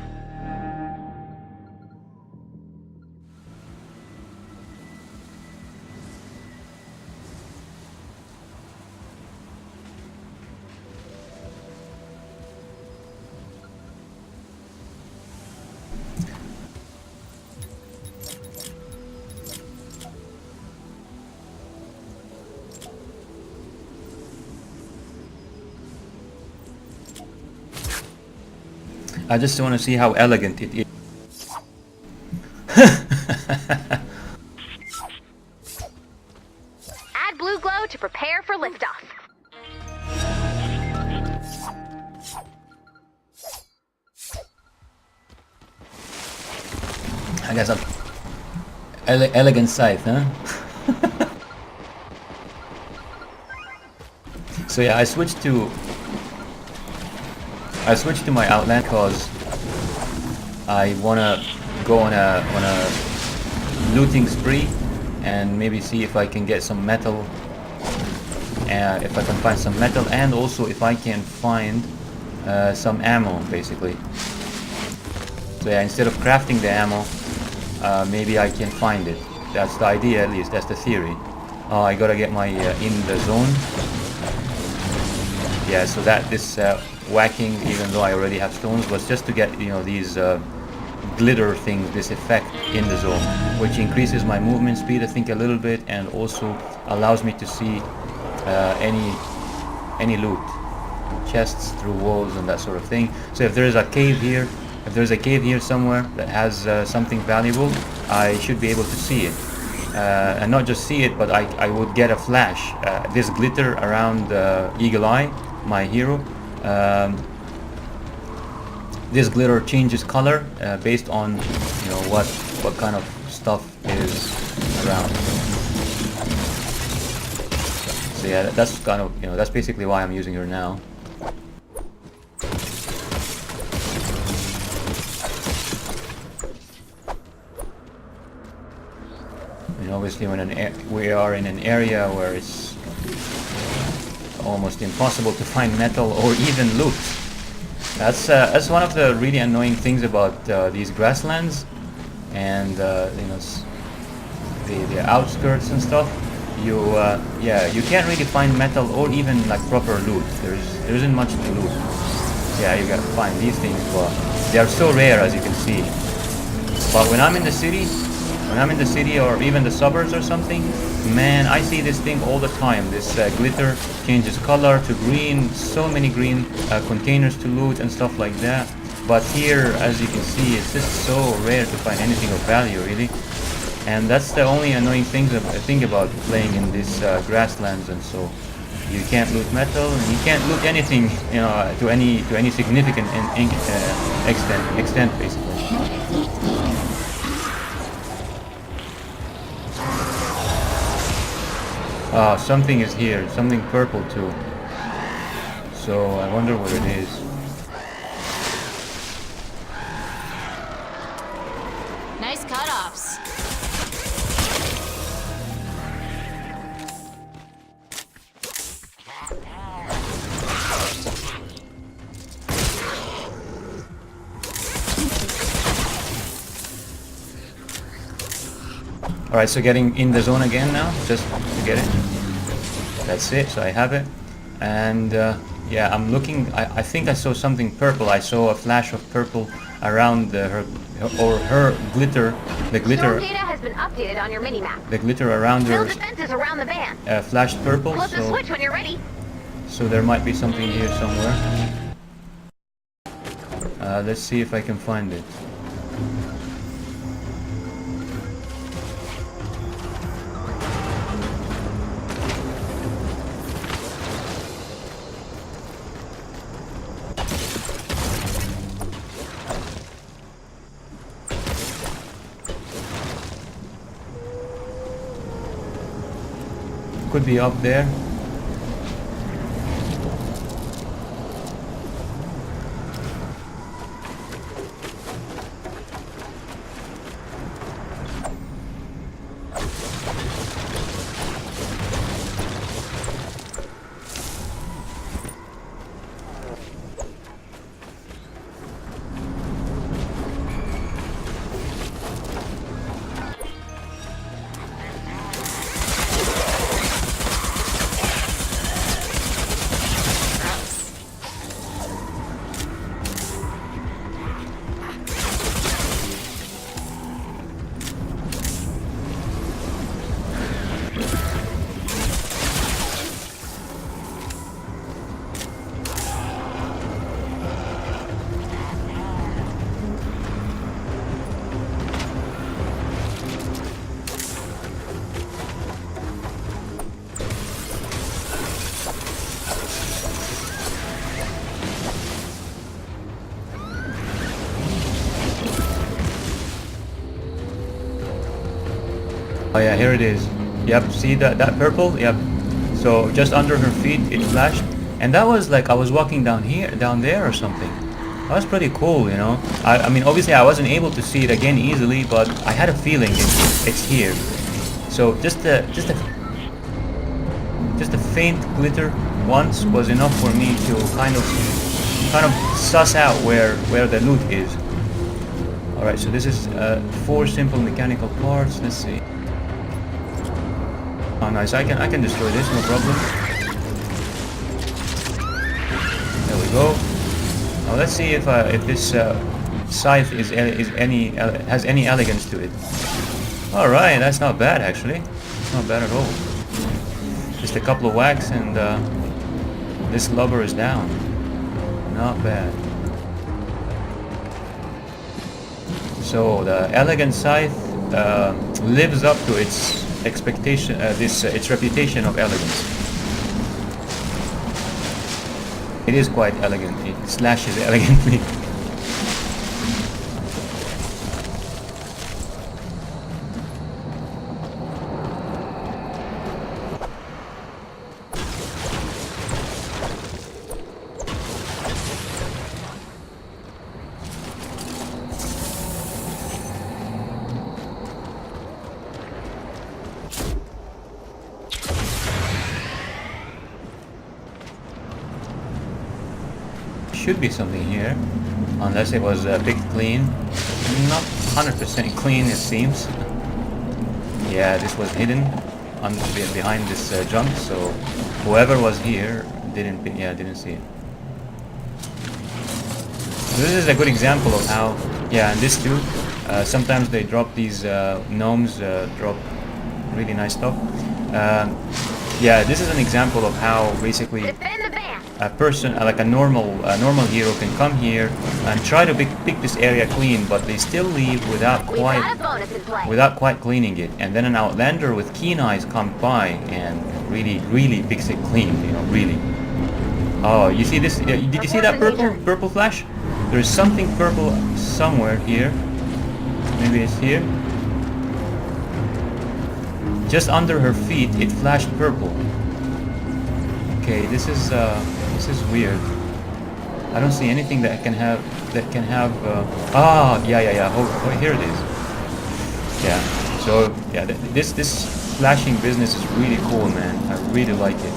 I just want to see how elegant it is.
Add blue glow to prepare for liftoff.
I guess I'm elegant scythe, huh? So yeah, I switched to my outland because I wanna go on a looting spree and maybe see if I can get some metal, if I can find some metal, and also if I can find some ammo, basically. So yeah, instead of crafting the ammo, maybe I can find it. That's the idea, at least. That's the theory. I gotta get my in the zone. Yeah, so that this whacking, even though I already have stones, was just to get these glitter things, this effect in the zone, which increases my movement speed, I think, a little bit, and also allows me to see any loot, chests through walls and that sort of thing. So if there's a cave here, somewhere that has something valuable, I should be able to see it, and not just see it, but I would get a flash, this glitter around Eagle Eye, my hero. This glitter changes color based on what kind of stuff is around. So yeah, that's kind of that's basically why I'm using her now. And obviously, when we are in an area where it's almost impossible to find metal or even loot. That's one of the really annoying things about these grasslands and the outskirts and stuff. You can't really find metal or even like proper loot. There isn't much to loot. Yeah, you gotta find these things, but they are so rare, as you can see. But when I'm in the city, or even the suburbs or something, man, I see this thing all the time. This glitter changes color to green, so many green containers to loot and stuff like that. But here, as you can see, it's just so rare to find anything of value, really. And that's the only annoying thing about playing in these grasslands. And so you can't loot metal, and you can't loot anything, to any significant extent, basically. Something is here, something purple too. So I wonder what it is.
Nice cut
Alright, so getting in the zone again now, just to get it. That's it, so I have it. And yeah, I'm looking, I think I saw something purple. I saw a flash of purple around her glitter, the glitter.
Storm data has been updated on your mini-map.
The glitter around her
Build defenses around the van.
flashed purple,
Flip the
so
switch when you're ready.
there might be something here somewhere. Let's see if I can find it. Could be up there. Oh yeah, here it is. Yep, see that purple? Yep. So just under her feet it flashed, and that was like I was walking down there or something. That was pretty cool, you know. I mean, obviously I wasn't able to see it again easily, but I had a feeling it's here. So just a faint glitter once was enough for me to kind of suss out where the loot is. All right, so this is 4 simple mechanical parts. Let's see. Oh, nice. I can destroy this, no problem. There we go. Now let's see if this scythe has any elegance to it. All right, that's not bad actually. It's not bad at all. Just a couple of whacks and this lubber is down. Not bad. So the elegant scythe lives up to its expectation, its reputation of elegance. It is quite elegant. It slashes elegantly. Should be something here, unless it was picked clean. Not 100% clean, it seems. Yeah, this was hidden behind this junk, so whoever was here didn't see it. So this is a good example of how, yeah, and this too. Sometimes they drop these gnomes, drop really nice stuff. Yeah, this is an example of how basically a person, like a normal hero, can come here and try to pick this area clean, but they still leave without quite cleaning it. And then an outlander with keen eyes comes by and really picks it clean. You know, really. Oh, you see this? Did you see that purple flash? There is something purple somewhere here. Maybe it's here. Just under her feet, it flashed purple. Okay, this is weird. I don't see anything that can have yeah. Oh, here it is. Yeah. So yeah, this flashing business is really cool, man. I really like it.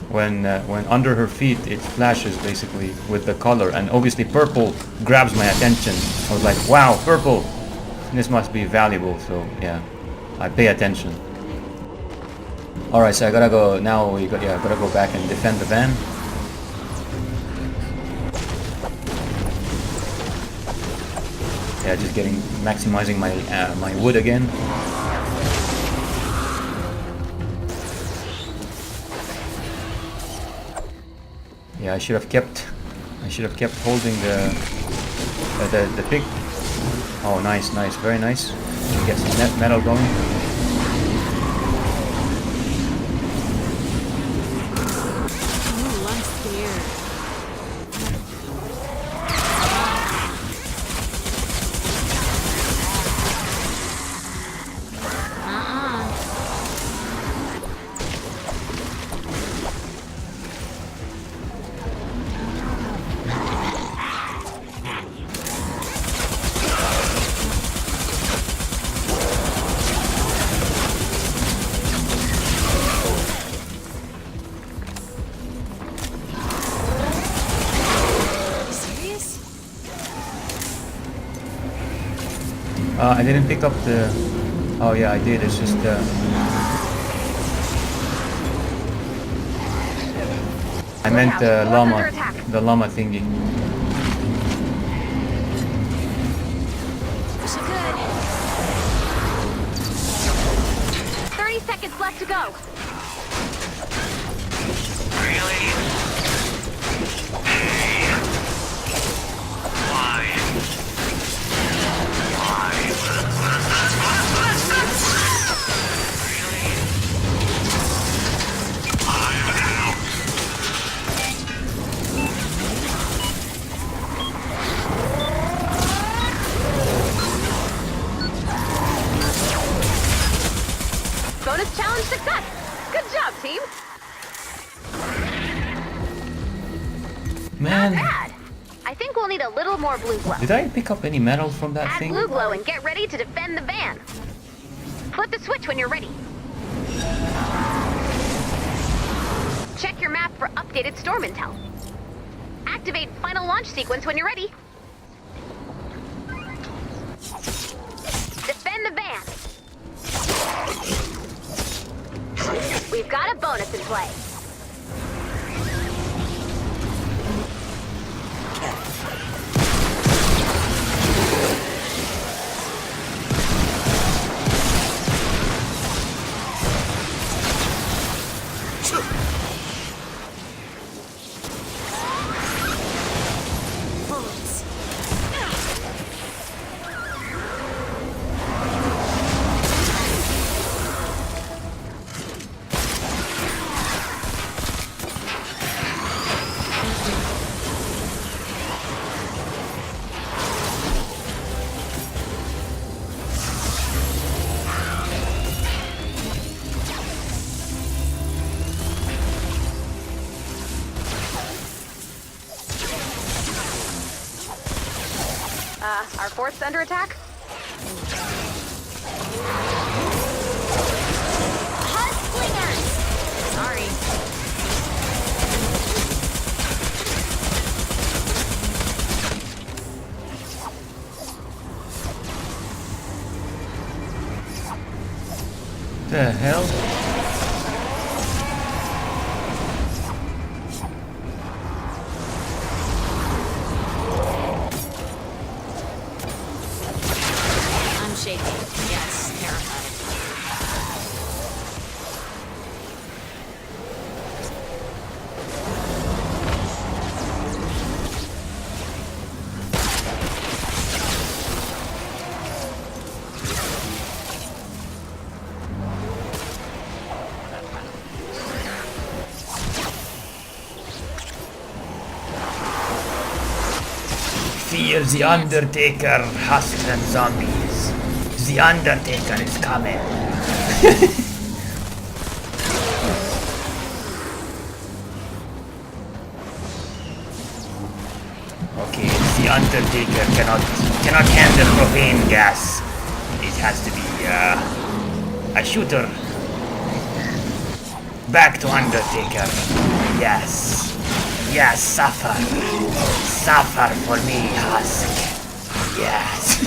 When under her feet it flashes basically with the color, and obviously purple grabs my attention. I was like, wow, purple. This must be valuable, so yeah, I pay attention. Alright, so I gotta go now. I gotta go back and defend the van. Yeah, just maximizing my my wood again. Yeah, I should have kept holding the pick. Oh, nice, very nice. Get some metal going.
Ooh, I'm scared.
I didn't pick up the... Oh yeah, I did. It's just... I meant the llama thingy.
She good.
30 seconds left to go. Bonus challenge success! Good job, team!
Man,
Not bad. I think we'll need a little more blue glow.
did I pick up any metal from that
Add
thing?
blue glow and get ready to defend the van. Flip the switch when you're ready. Check your map for updated storm intel. Activate final launch sequence when you're ready. Defend the van. We've got a bonus in play.
Bullets.
Our fort's under attack?
Hot slingers. Sorry.
The hell?
I'm shaking. Yes, terrified.
Fear the Undertaker, hustling zombies. The Undertaker is coming. Okay, the Undertaker cannot handle propane gas. It has to be a shooter. Back to Undertaker. Yes. Yes, suffer. Suffer for me, Husk. Yes.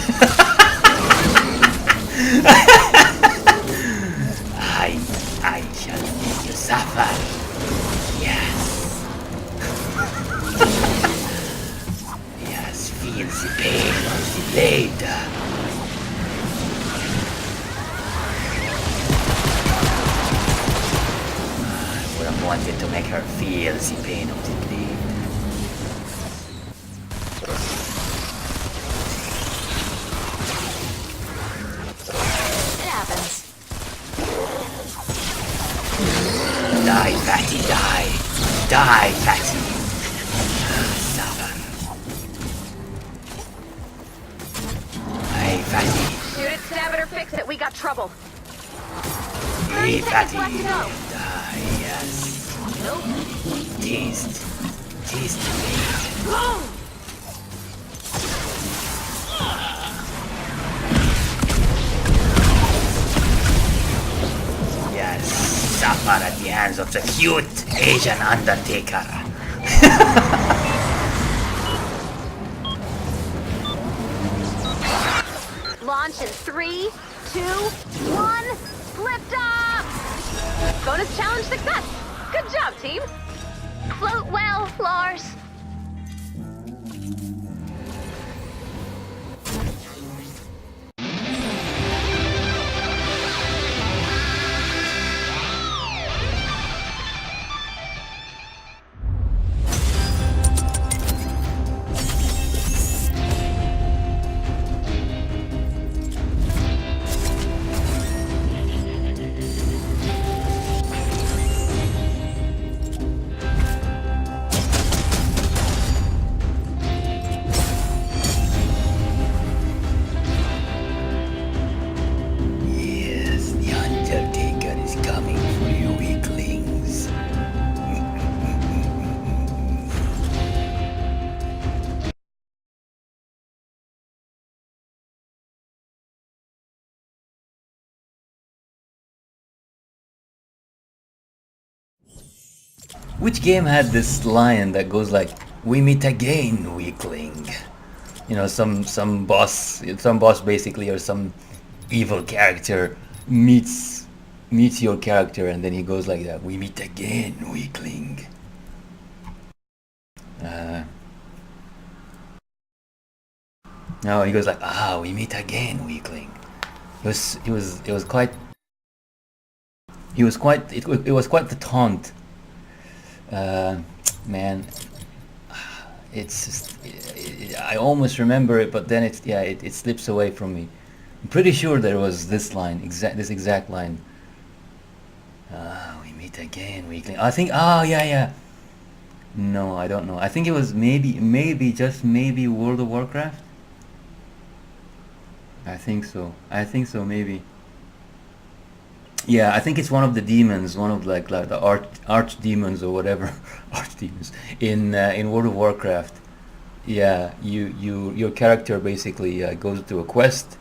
I shall make you suffer. Yes. Yes, feel the pain of the blade. I would have wanted to make her feel the pain of the blade.
It happens.
Die, fatty, die. Die, fatty. Suffer. Hey, fatty.
Shoot it, stab it, or fix it. We got trouble.
Hey,
30 seconds
fatty.
left to go.
Die, yes.
Nope.
Taste. Taste the
Boom!
Yes, suffer at the hands of the cute Asian Undertaker.
Launch in 3, 2, 1. Lift off! Bonus challenge success! Good job, team! Float well, Lars.
Yes, the Undertaker is coming for you weaklings. Which game had this line that goes like, "We meet again, weakling"? You know, some boss basically, or some evil character meets your character, and then he goes like that, "We meet again, weakling." No, he goes like, "Ah, we meet again, weakling." It was quite it was quite the taunt. Man, it's just, I almost remember it, but then it slips away from me. I'm pretty sure there was this line, this exact line. We meet again, weakling. I think, oh yeah. No, I don't know. I think it was just maybe World of Warcraft. I think so, maybe. Yeah, I think it's one of the demons, one of like the arch demons or whatever, arch demons in World of Warcraft. Yeah, your character basically goes to a quest,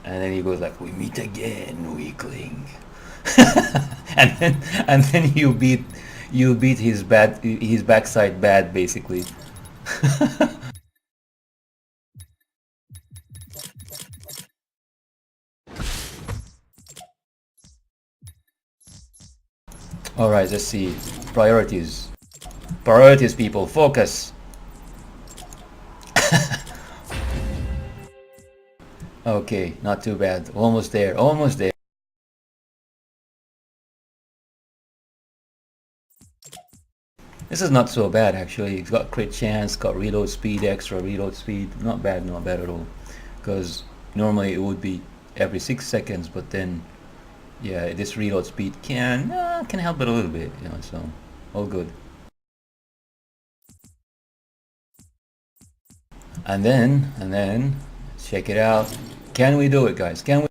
and then he goes like, "We meet again, weakling," and then you beat his backside bad basically. All right, let's see. Priorities. Priorities, people. Focus. Okay, not too bad. Almost there. Almost there. This is not so bad actually. It's got crit chance, got reload speed, extra reload speed. Not bad at all. Because normally it would be every 6 seconds, but then yeah, this reload speed can help it a little bit, you know, so all good. And then check it out. Can we do it, guys? Can we?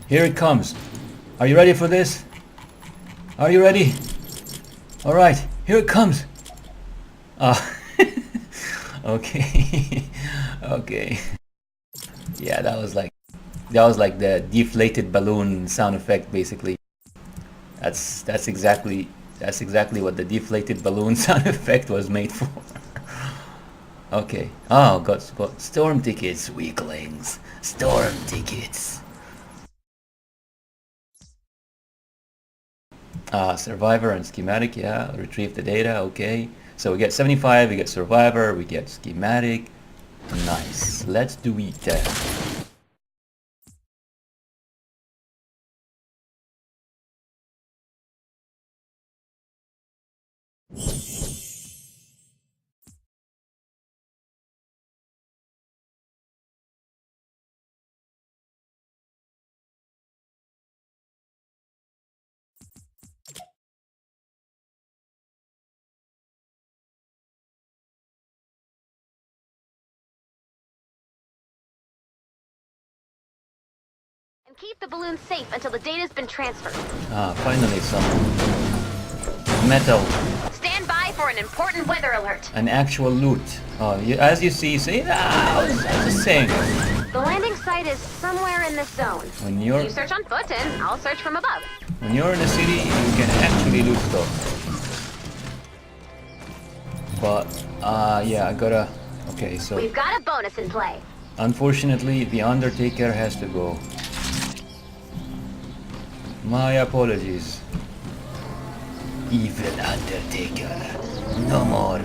Here it comes. Are you ready for this? Are you ready? All right, here it comes. Okay. Okay. Yeah, that was like the deflated balloon sound effect basically. That's exactly what the deflated balloon sound effect was made for. Okay. Oh, got storm tickets, weaklings. Storm tickets. Survivor and schematic, yeah. Retrieve the data, okay. So we get 75, we get survivor, we get schematic. Nice. Let's do it.
And keep the balloon safe until the data's been transferred.
Finally some metal.
Stand by for an important weather alert.
An actual loot. As you see, I was just saying.
The landing site is somewhere in this zone.
When you're
You search on foot and I'll search from above.
in the city, you can actually loot stuff. But yeah, I gotta. Okay, so
We've got a bonus in play.
unfortunately, the Undertaker has to go. My apologies. Evil Undertaker. No more.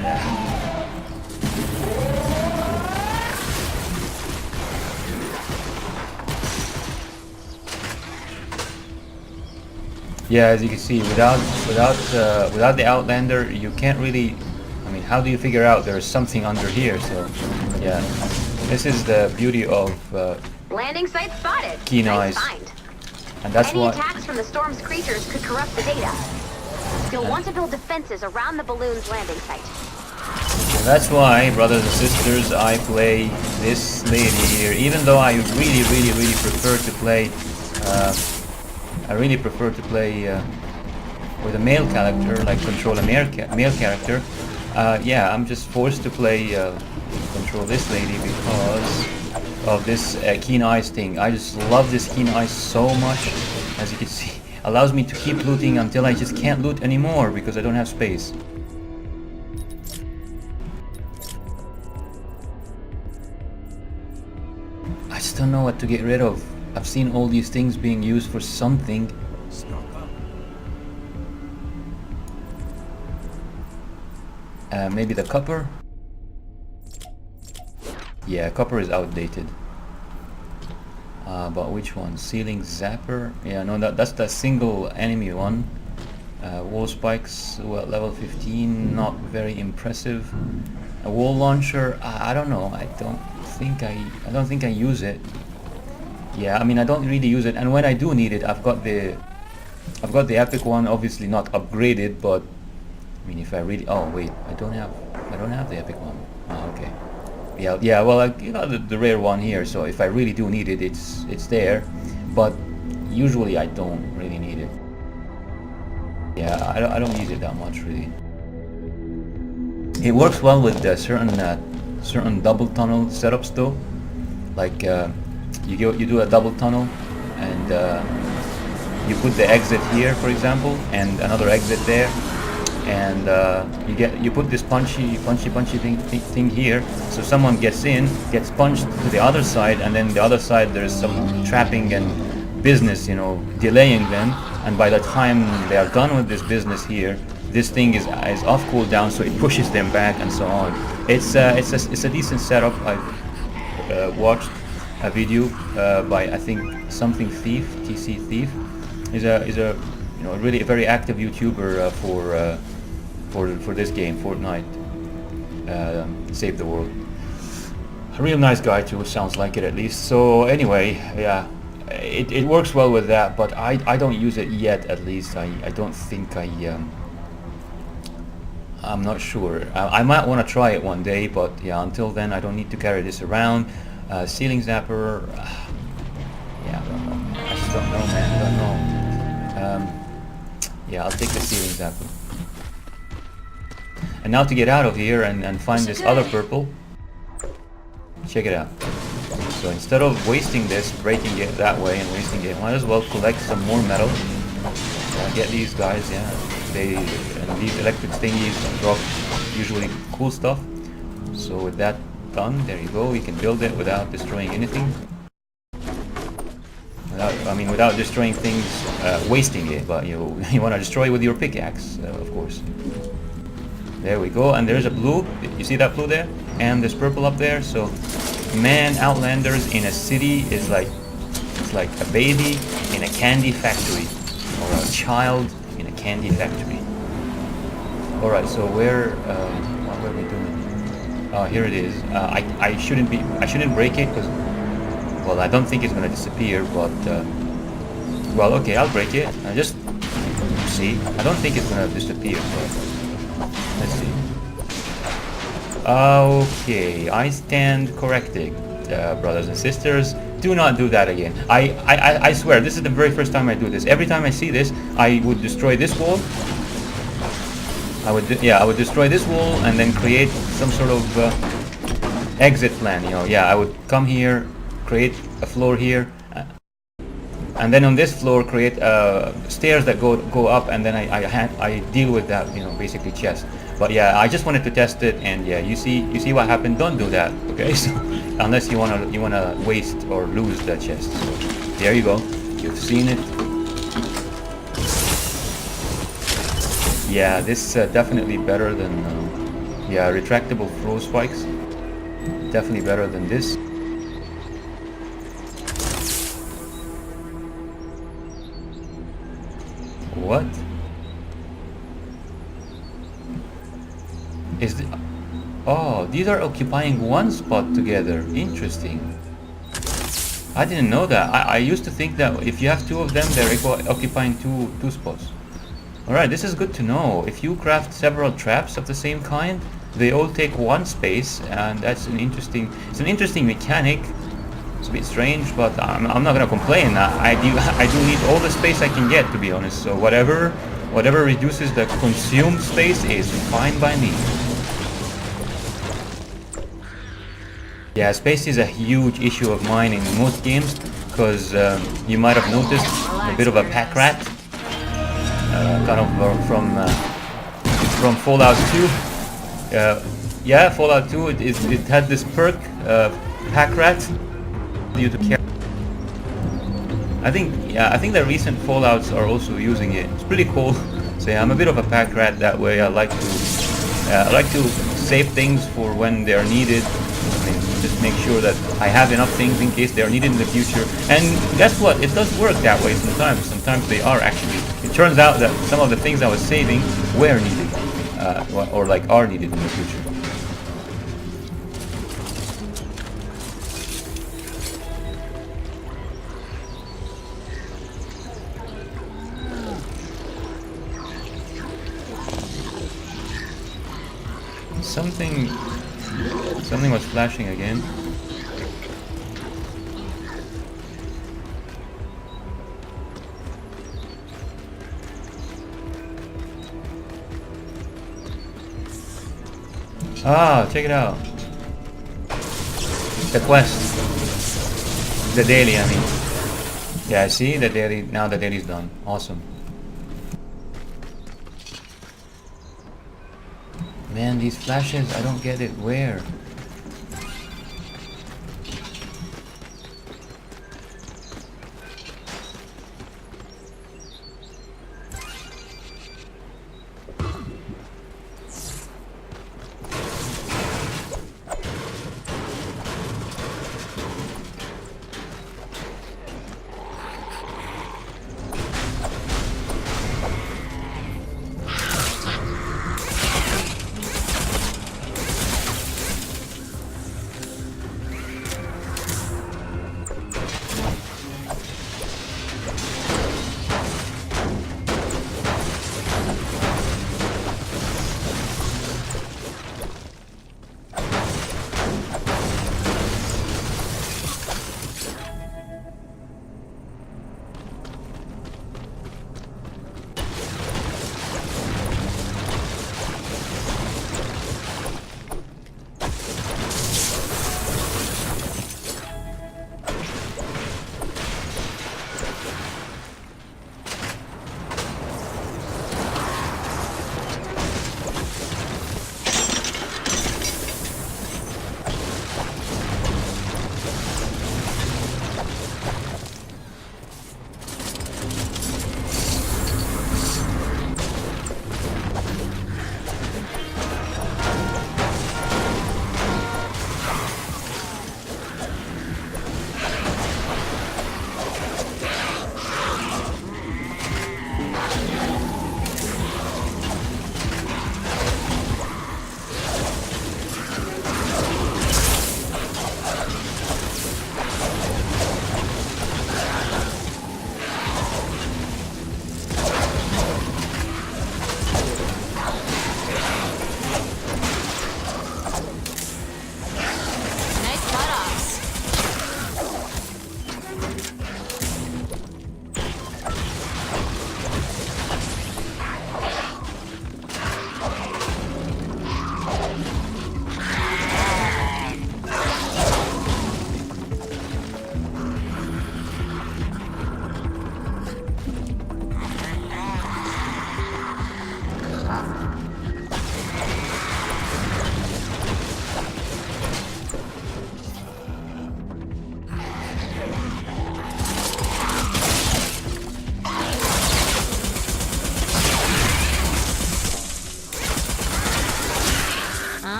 Yeah, as you can see, without the Outlander, you can't really. I mean, how do you figure out there's something under here? So, yeah, this is the beauty of
Landing site spotted.
Keen
Nice
eyes.
find.
and that's
Any
why.
attacks from the storm's creatures could corrupt the data. You'll want to build defenses around the balloon's landing site.
And that's why, brothers and sisters, I play this lady here. Even though I really prefer to play, with a male character, like control a male character. Yeah, I'm just forced to play control this lady because of this keen eyes thing. I just love this keen eyes so much. As you can see, allows me to keep looting until I just can't loot anymore because I don't have space. I just don't know what to get rid of. I've seen all these things being used for something. Maybe the copper? Yeah, copper is outdated. But which one? Ceiling zapper? Yeah, no, that's the single enemy one. Wall spikes, well, level 15, not very impressive. A wall launcher, I don't know. I don't think I use it. Yeah, I mean, I don't really use it, and when I do need it, I've got the epic one, obviously not upgraded, but I mean, if I really, oh wait, I don't have the epic one. Oh, okay. Yeah, well, you know, the rare one here, so if I really do need it, it's there, but usually I don't really need it. Yeah, I don't use it that much really. It works well with certain double tunnel setups though. Like you do a double tunnel, and you put the exit here, for example, and another exit there, and you put this punchy thing here, so someone gets in, gets punched to the other side, and then the other side there's some trapping and business, you know, delaying them, and by the time they are done with this business here, this thing is off cooldown, so it pushes them back and so on. It's a decent setup. I've watched a video by, I think, something Thief, TC Thief, is a you know, really a very active YouTuber for this game, Fortnite. Save the world. A real nice guy too, sounds like it at least. So anyway, yeah, it works well with that, but I don't use it yet, at least. I don't think I'm not sure. I might want to try it one day, but yeah, until then I don't need to carry this around. Ceiling zapper, yeah, I don't know. I just don't know, man. I don't know. Yeah, I'll take the ceiling zapper. And now to get out of here and find this other purple. Check it out. So instead of wasting this, breaking it that way and wasting it, might as well collect some more metal. Get these guys, yeah. And these electric thingies drop usually cool stuff. So with that done, there you go. You can build it without destroying anything, without I mean, without destroying things, wasting it. But you want to destroy with your pickaxe, of course. There we go. And there's a blue. You see that blue there? And there's purple up there. So, man, Outlanders in a city is like, it's like a baby in a candy factory, or a child in a candy factory. All right. So what were we doing? Oh, here it is. I shouldn't break it because, well, I don't think it's gonna disappear. But well, okay, I'll break it. I just see. I don't think it's gonna disappear. But let's see. Okay, I stand corrected, brothers and sisters. Do not do that again. I swear, this is the very first time I do this. Every time I see this, I would destroy this wall. I would destroy this wall and then create some sort of exit plan. Yeah, I would come here, create a floor here, and then on this floor create stairs that go up, and then I deal with that. Basically chest. But yeah, I just wanted to test it, and yeah, you see what happened. Don't do that, okay? So unless you wanna waste or lose that chest. So there you go. You've seen it. Yeah, this definitely better than retractable throw spikes. Definitely better than this. What is the? Oh, these are occupying one spot together. Interesting. I didn't know that. I used to think that if you have two of them, they're occupying two spots. Alright, this is good to know. If you craft several traps of the same kind, they all take one space, and that's an interesting mechanic. It's a bit strange, but I'm not gonna complain. I do need all the space I can get, to be honest. So whatever reduces the consumed space is fine by me. Yeah, space is a huge issue of mine in most games, because you might have noticed a bit of a pack rat. Kind of from Fallout 2. Yeah, Fallout 2. It had this perk, pack rat. You to carry. I think the recent Fallouts are also using it. It's pretty cool. So yeah, I'm a bit of a pack rat that way. I like to save things for when they are needed. I mean, just make sure that I have enough things in case they are needed in the future. And guess what? It does work that way sometimes. Sometimes they are actually. It turns out that some of the things I was saving were needed, or like are needed in the future. Something was flashing again. Ah, check it out. The quest. The daily, I mean. Yeah, see? The daily, now the daily's done. Awesome. Man, these flashes, I don't get it. Where?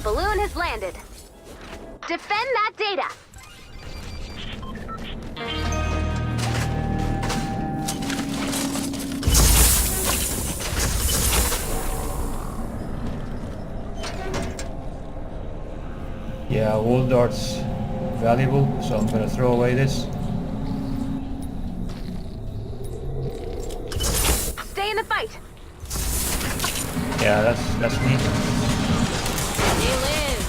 balloon has landed. Defend that data.
Yeah, old dart's valuable, so I'm gonna throw away this.
Stay in the fight.
Yeah, that's neat.
They live.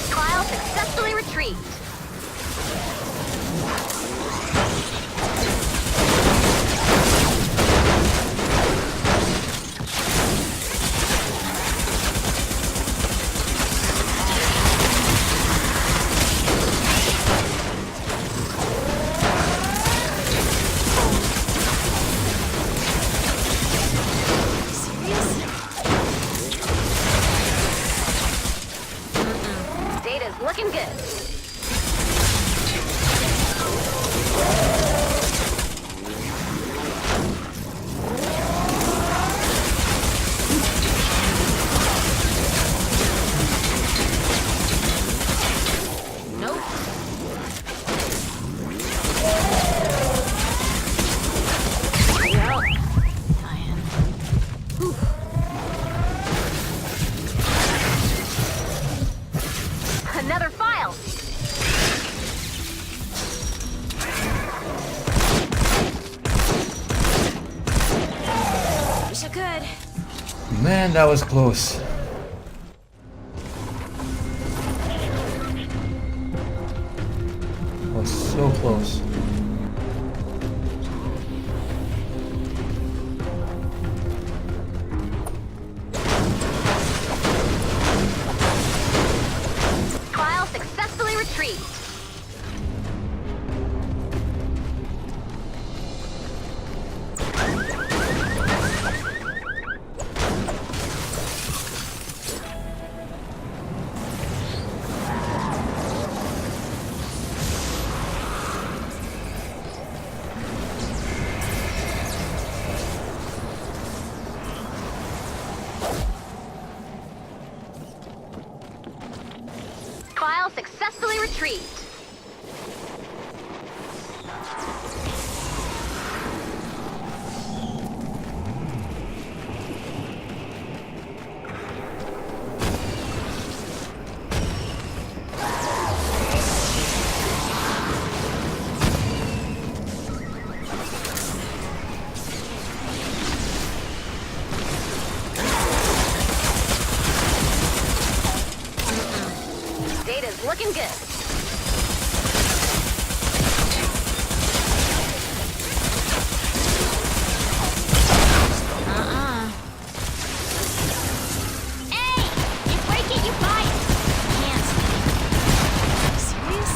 Trial successfully retrieved. Data's looking good.
Nope. Well, Diane.
Another file.
Wish I could.
Man, that was close. Was so close.
Trial successfully retrieved. Trial successfully retrieved. Data's looking good. Hey! You break it, you bite!
Can't. Serious?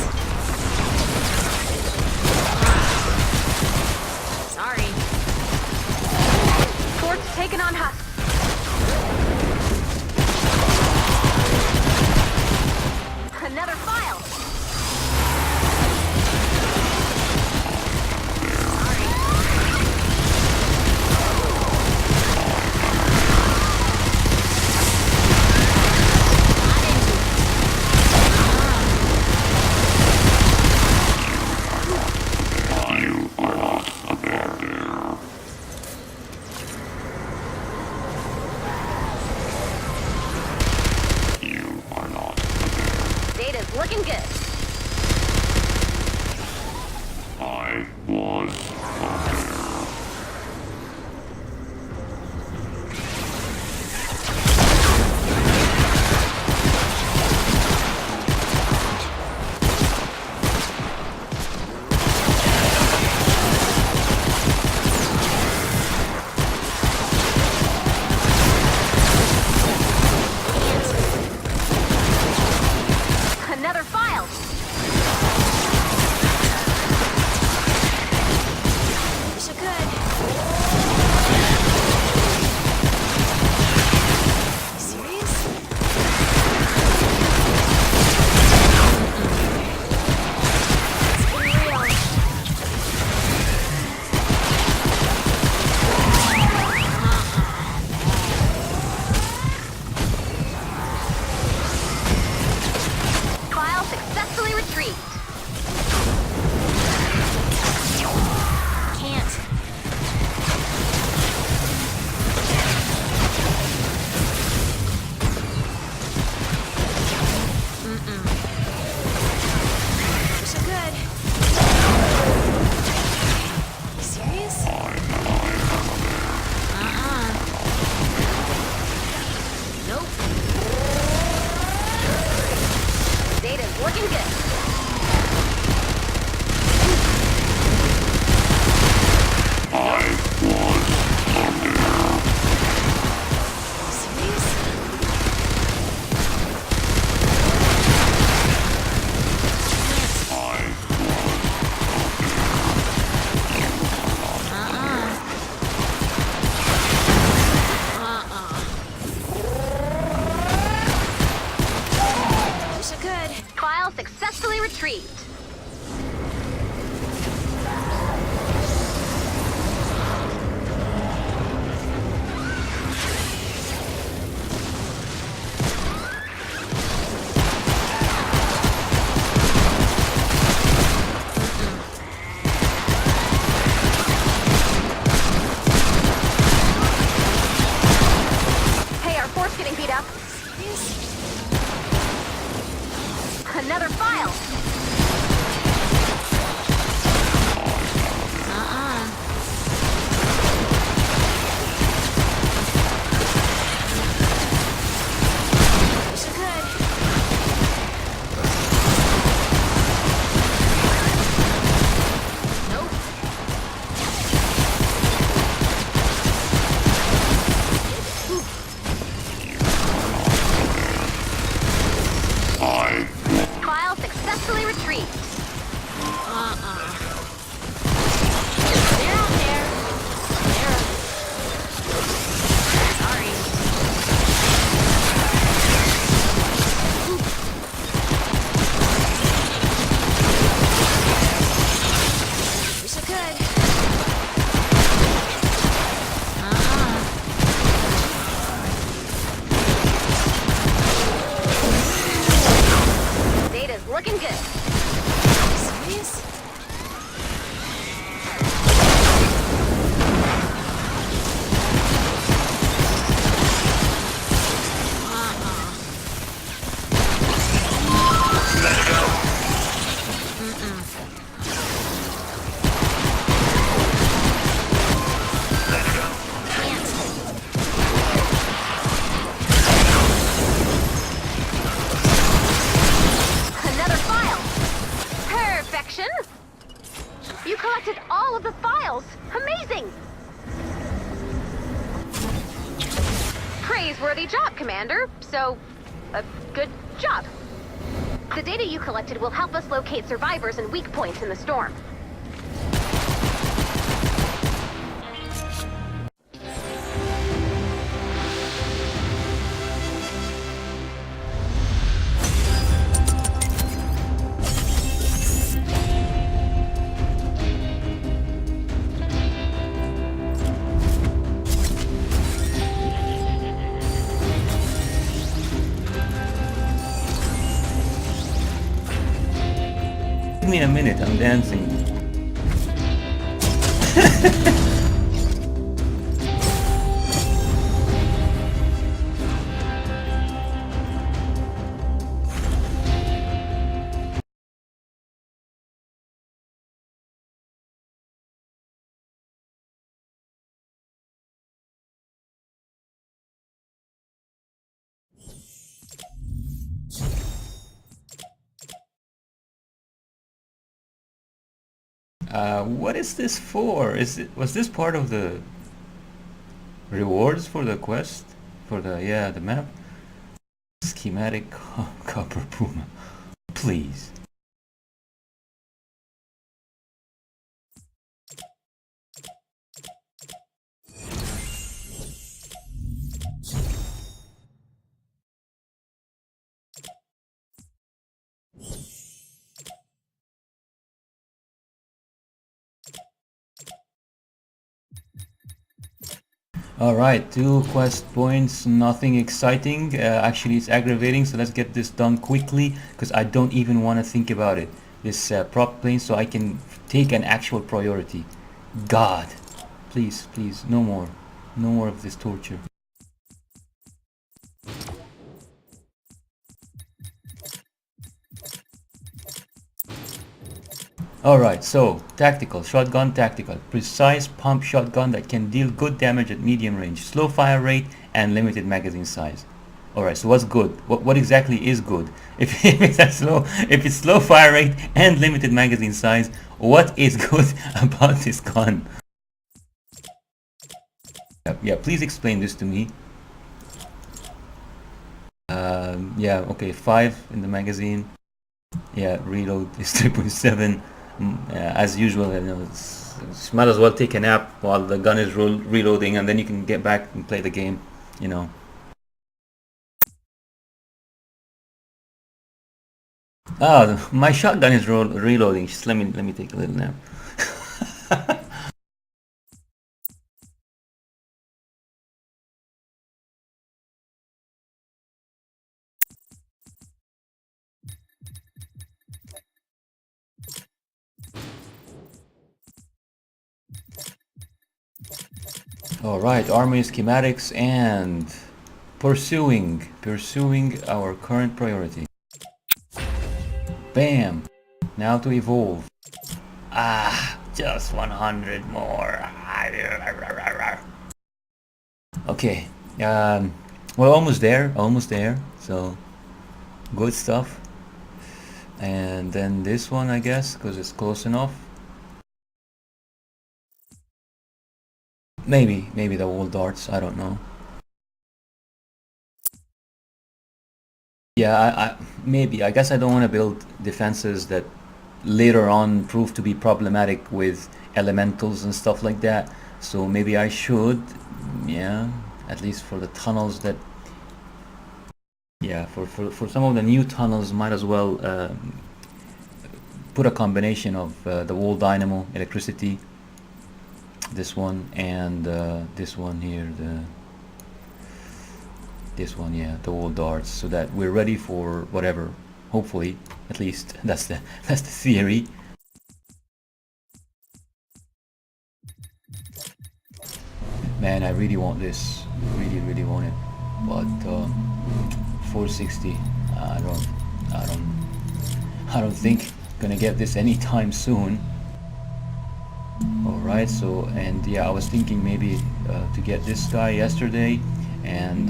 Sorry.
Fort's taken on Husk. Another file. praiseworthy job, Commander. So, good job. The data you collected will help us locate survivors and weak points in the storm.
Give me a minute, I'm dancing. What is this for? Was this part of the rewards for the quest? For the map? Schematic copper puma. Please. Alright, 2 quest points, nothing exciting. Actually, it's aggravating, so let's get this done quickly, because I don't even want to think about it. This prop plane, so I can take an actual priority. God, please, please, no more. No more of this torture. Alright, so tactical, shotgun tactical, precise pump shotgun that can deal good damage at medium range, slow fire rate and limited magazine size. Alright, so what's good? What exactly is good? If it's slow fire rate and limited magazine size, what is good about this gun? Yeah, please explain this to me. Yeah, okay, 5 in the magazine. Yeah, reload is 3.7. As usual, you know, might as well take a nap while the gun is reloading, and then you can get back and play the game, you know. Oh, my shotgun is reloading. Just let me take a little nap. Alright, army schematics and pursuing our current priority. Bam! Now to evolve. Ah, just 100 more. Okay, well, almost there, so good stuff. And then this one, I guess, because it's close enough. Maybe the wall darts, I don't know. Yeah, maybe. I guess I don't want to build defenses that later on prove to be problematic with elementals and stuff like that. So maybe I should, yeah, at least for the tunnels that, yeah, for some of the new tunnels, might as well put a combination of the wall dynamo, electricity, this one, and this one here, this one, yeah, the wall darts, so that we're ready for whatever. Hopefully, at least that's the theory. Man, I really want this, really want it, but 460. I don't think gonna get this anytime soon. Alright, so, and yeah, I was thinking maybe to get this guy yesterday, and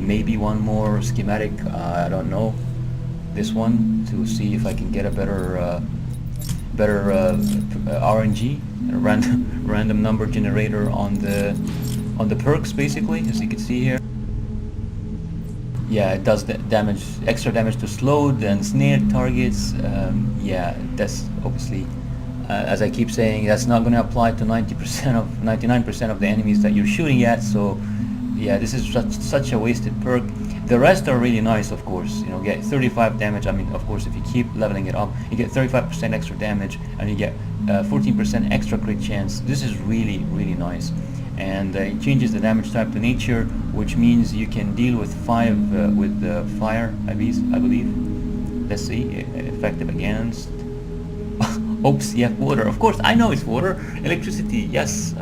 maybe one more schematic, I don't know, this one, to see if I can get a better RNG, a random number generator on the perks, basically, as you can see here. yeah, it does the damage, extra damage to slowed and snared targets. Yeah, that's obviously, as I keep saying, that's not going to apply to 99% of the enemies that you're shooting at. So, yeah, this is such a wasted perk. The rest are really nice, of course. You know, get 35 damage. I mean, of course, if you keep leveling it up, you get 35% extra damage, and you get 14% extra crit chance. This is really, really nice. And it changes the damage type to nature, which means you can deal with fire, I believe. Let's see, effective against. Oops, yeah, water. Of course, I know it's water. Electricity, yes.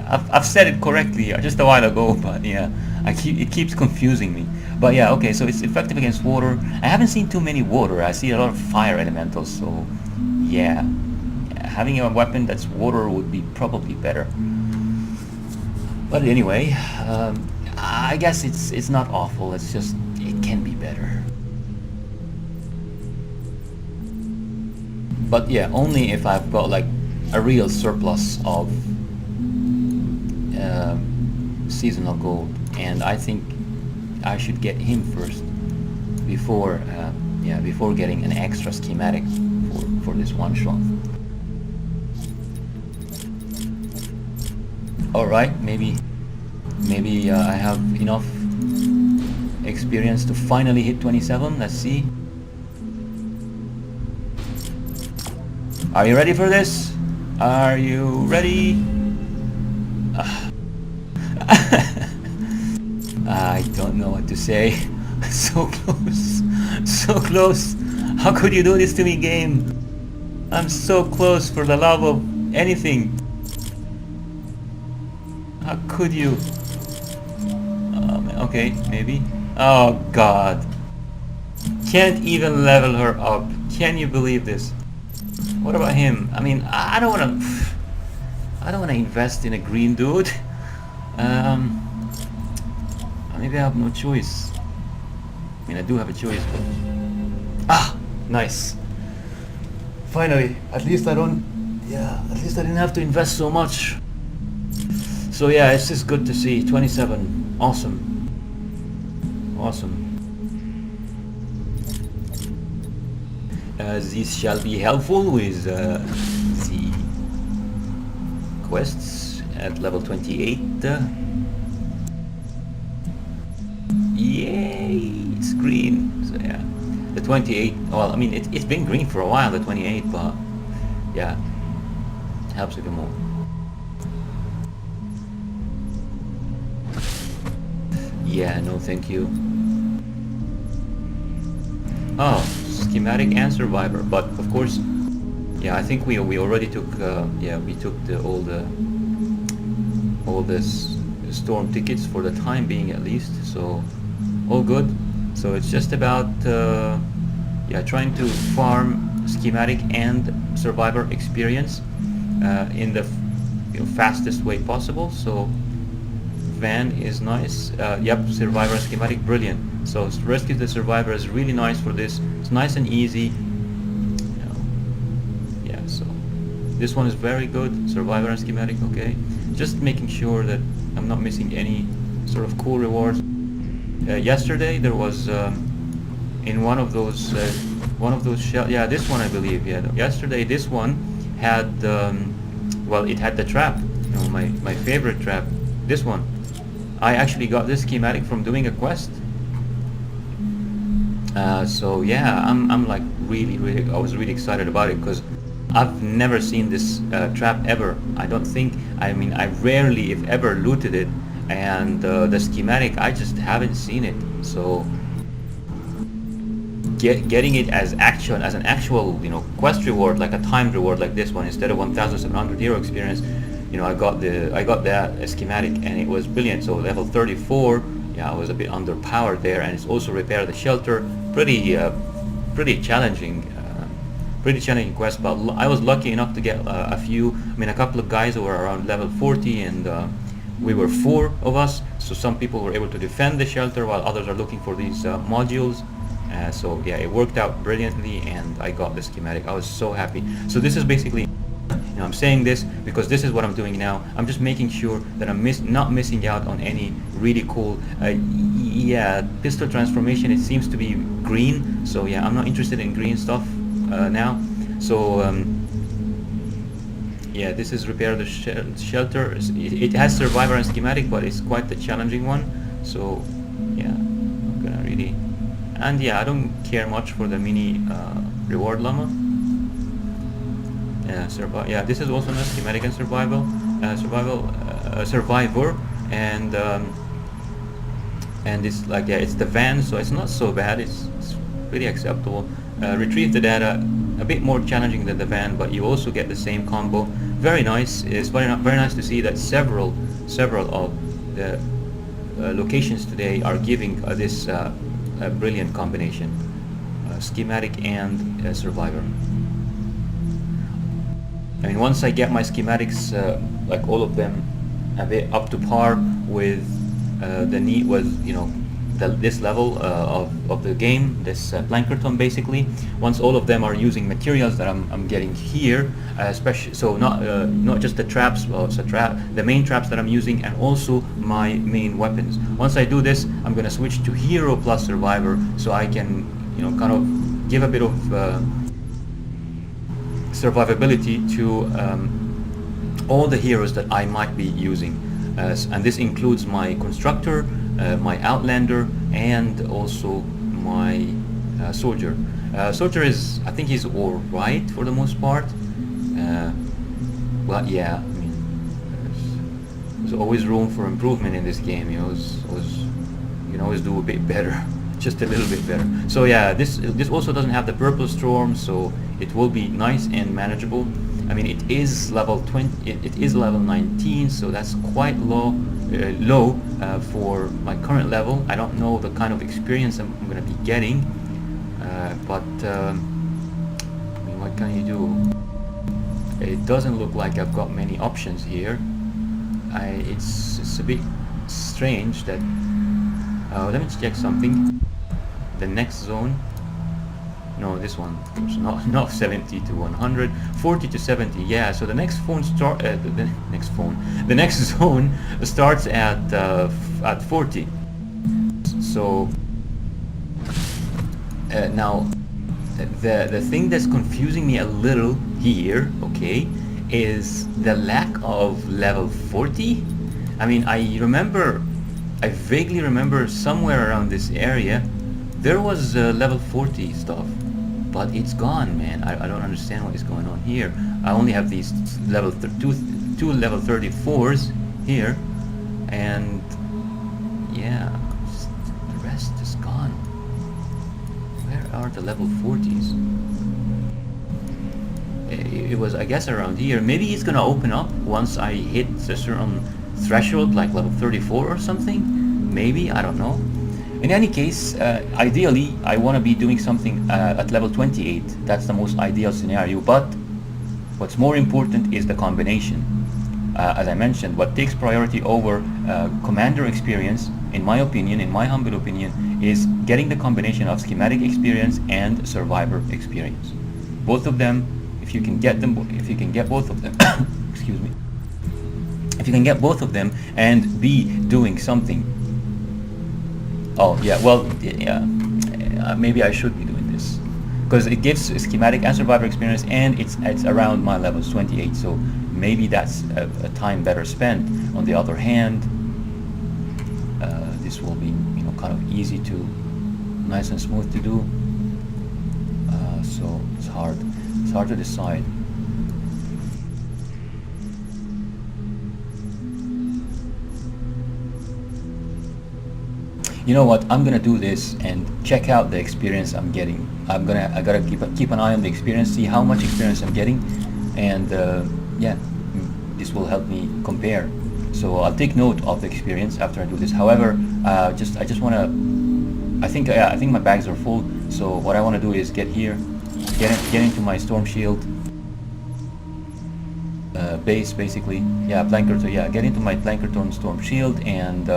I've said it correctly just a while ago, but yeah, it keeps confusing me. But yeah, okay, so it's effective against water. I haven't seen too many water. I see a lot of fire elementals, so yeah, having a weapon that's water would be probably better. But anyway, I guess it's not awful. It's just it can be better. But yeah, only if I've got like a real surplus of seasonal gold, and I think I should get him first before before getting an extra schematic for this one shot. All right, maybe I have enough experience to finally hit 27. Let's see. Are you ready for this? Are you ready? I don't know what to say. So close. So close. How could you do this to me, game? I'm so close, for the love of anything. How could you? Okay, maybe. Oh god. Can't even level her up. Can you believe this? What about him? I mean, I don't want to invest in a green dude. Maybe I have no choice. I mean, I do have a choice, but nice. Finally, at least I didn't have to invest so much. So yeah, it's just good to see 27. Awesome. This shall be helpful with the quests at level 28. Yay! It's green. So yeah, the 28. Well, I mean, it's been green for a while, the 28, but yeah, it helps even more. Yeah, no, thank you. Oh, schematic and survivor, but of course, yeah, I think we already took we took all this storm tickets for the time being, at least, so all good. So it's just about trying to farm schematic and survivor experience in the fastest way possible. So van is nice. Yep, survivor schematic, brilliant. So rescue the survivor is really nice for this. It's nice and easy. Yeah, so this one is very good. Survivor and schematic, okay. Just making sure that I'm not missing any sort of cool rewards. Yesterday there was in one of those yeah, this one I believe. Yeah, yesterday this one had it had the trap. My favorite trap. This one. I actually got this schematic from doing a quest. So yeah, I'm like really I was really excited about it, because I've never seen this trap ever. I rarely, if ever, looted it, and the schematic, I just haven't seen it. So getting it as an actual quest reward, like a timed reward like this one, instead of 1,700 hero experience, I got that schematic, and it was brilliant. So level 34, yeah, I was a bit underpowered there, and it's also repair the shelter. Pretty challenging quest, but I was lucky enough to get a couple of guys who were around level 40, and we were 4 of us. So some people were able to defend the shelter while others are looking for these modules. So yeah, it worked out brilliantly, and I got the schematic. I was so happy. So this is basically You know, I'm saying this because this is what I'm doing now. I'm just making sure that I'm not missing out on any really cool. Yeah, pistol transformation. It seems to be green, so yeah, I'm not interested in green stuff now. So yeah, this is repair the shelter. It has survivor and schematic, but it's quite the challenging one. So yeah, I'm gonna really, and yeah, I don't care much for the mini reward llama. Yeah, yeah, this is also not schematic and survivor, survivor, and it's like, yeah, it's the van, so it's not so bad. It's pretty acceptable. Retrieve the data, a bit more challenging than the van, but you also get the same combo. Very nice. It's very nice to see that several of the locations today are giving this brilliant combination, schematic and survivor. I mean, once I get my schematics, like all of them, a bit up to par with the need was, you know, this level of the game, this Plankerton basically. Once all of them are using materials that I'm getting here, especially, so not just the traps, well, it's the main traps that I'm using, and also my main weapons. Once I do this, I'm gonna switch to hero plus survivor, so I can, you know, kind of give a bit of survivability to all the heroes that I might be using, and this includes my constructor, my outlander, and also my soldier. Soldier is, I think he's all right for the most part. But yeah, I mean, there's always room for improvement in this game. You can always do a bit better, just a little bit better. So yeah, this also doesn't have the purple storm, so it will be nice and manageable. I mean, it is level 20. It is level 19, so that's quite low for my current level. I don't know the kind of experience I'm going to be getting, but I mean, what can you do? It doesn't look like I've got many options here. It's a bit strange that. Let me check something. The next zone. No, this one. Not 70 to 100, 40 to 70. Yeah. So the next phone the next zone starts at 40. So now the thing that's confusing me a little here, okay, is the lack of level 40. I mean, I vaguely remember somewhere around this area there was level 40 stuff, but it's gone, man. I don't understand what is going on here. I only have these two level 34s here, and yeah, the rest is gone. Where are the level 40s? It was, I guess, around here. Maybe it's gonna open up once I hit a certain threshold, like level 34 or something. Maybe, I don't know. In any case, ideally, I want to be doing something at level 28. That's the most ideal scenario. But what's more important is the combination. As I mentioned, what takes priority over commander experience, in my opinion, in my humble opinion, is getting the combination of schematic experience and survivor experience. Both of them, if you can get both of them, excuse me, if you can get both of them and be doing something. Oh yeah, well yeah, maybe I should be doing this because it gives schematic and survivor experience, and it's around my levels 28. So maybe that's a time better spent. On the other hand, this will be, you know, kind of easy to, nice and smooth to do. So it's hard to decide. You know what? I'm gonna do this and check out the experience I'm getting. I gotta keep an eye on the experience, see how much experience I'm getting, and yeah, this will help me compare. So I'll take note of the experience after I do this. However, I just wanna. I think my bags are full. So what I wanna do is get here, get into my storm shield base, basically. Yeah, Plankerton. Yeah, get into my Plankerton storm shield and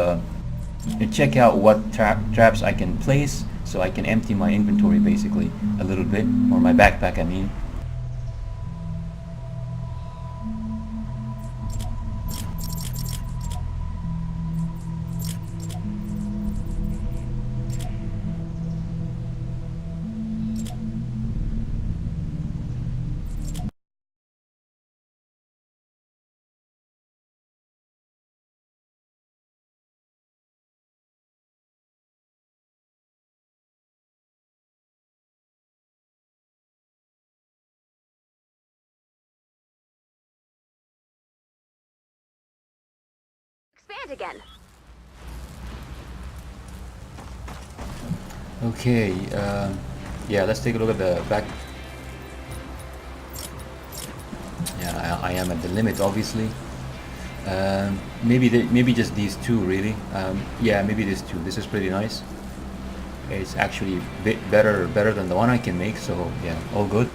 check out what traps I can place, so I can empty my inventory basically a little bit, or my backpack, I mean.
expand again.
Okay, yeah, let's take a look at the back. Yeah, I am at the limit, obviously. Maybe just these two, really. Yeah, maybe these two. This is pretty nice. It's actually a bit better than the one I can make, so yeah, all good.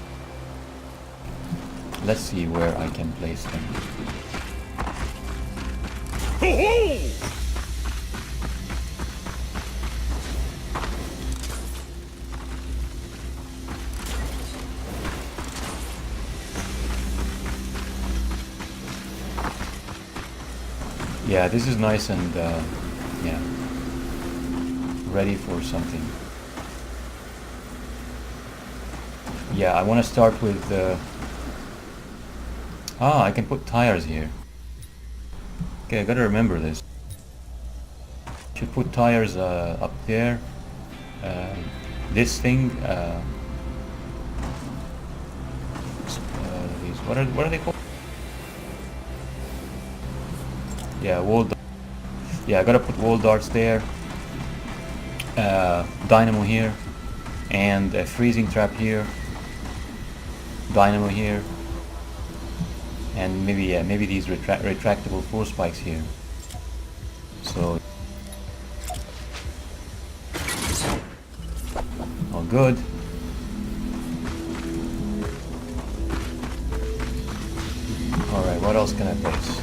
Let's see where I can place them. Yeah, this is nice and yeah, ready for something. Yeah, I want to start with I can put tires here. Okay, I gotta remember this. Should put tires up there. This thing, these, what are they called? Yeah, yeah, I gotta put wall darts there. Dynamo here, and a freezing trap here. Dynamo here, and maybe these retractable force spikes here. So all good. All right, what else can I place?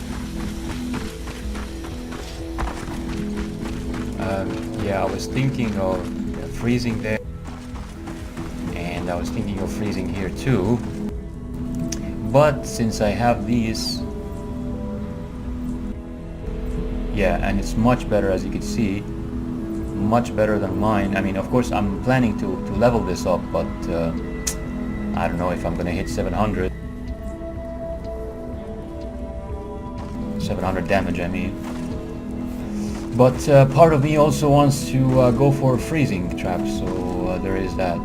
Yeah, I was thinking of freezing there, and I was thinking of freezing here too. But since I have these, yeah, and it's much better, as you can see, much better than mine. I mean, of course, I'm planning to level this up, but I don't know if I'm gonna hit 700 damage, I mean. But part of me also wants to go for freezing traps, so there is that.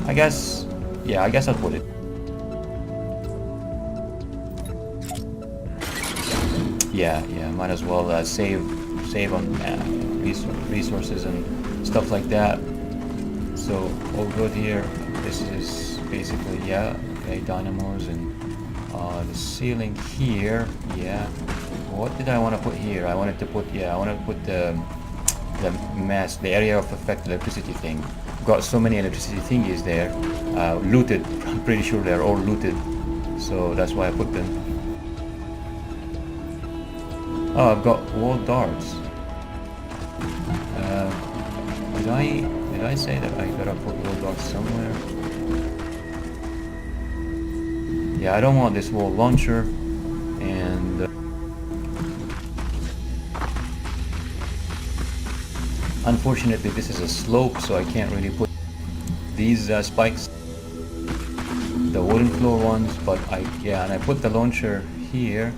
I guess, yeah, I guess I'll put it. Yeah, might as well save on resources and stuff like that. So all good here. This is basically, yeah, okay, dynamos and the ceiling here. Yeah. What did I want to put here? I wanted to put the area of effect electricity thing. Got so many electricity thingies there, looted. I'm pretty sure they're all looted, so that's why I put them. Oh, I've got wall darts. Did I say that I gotta put wall darts somewhere? Yeah, I don't want this wall launcher, and unfortunately this is a slope, so I can't really put these spikes, the wooden floor ones, but and I put the launcher here,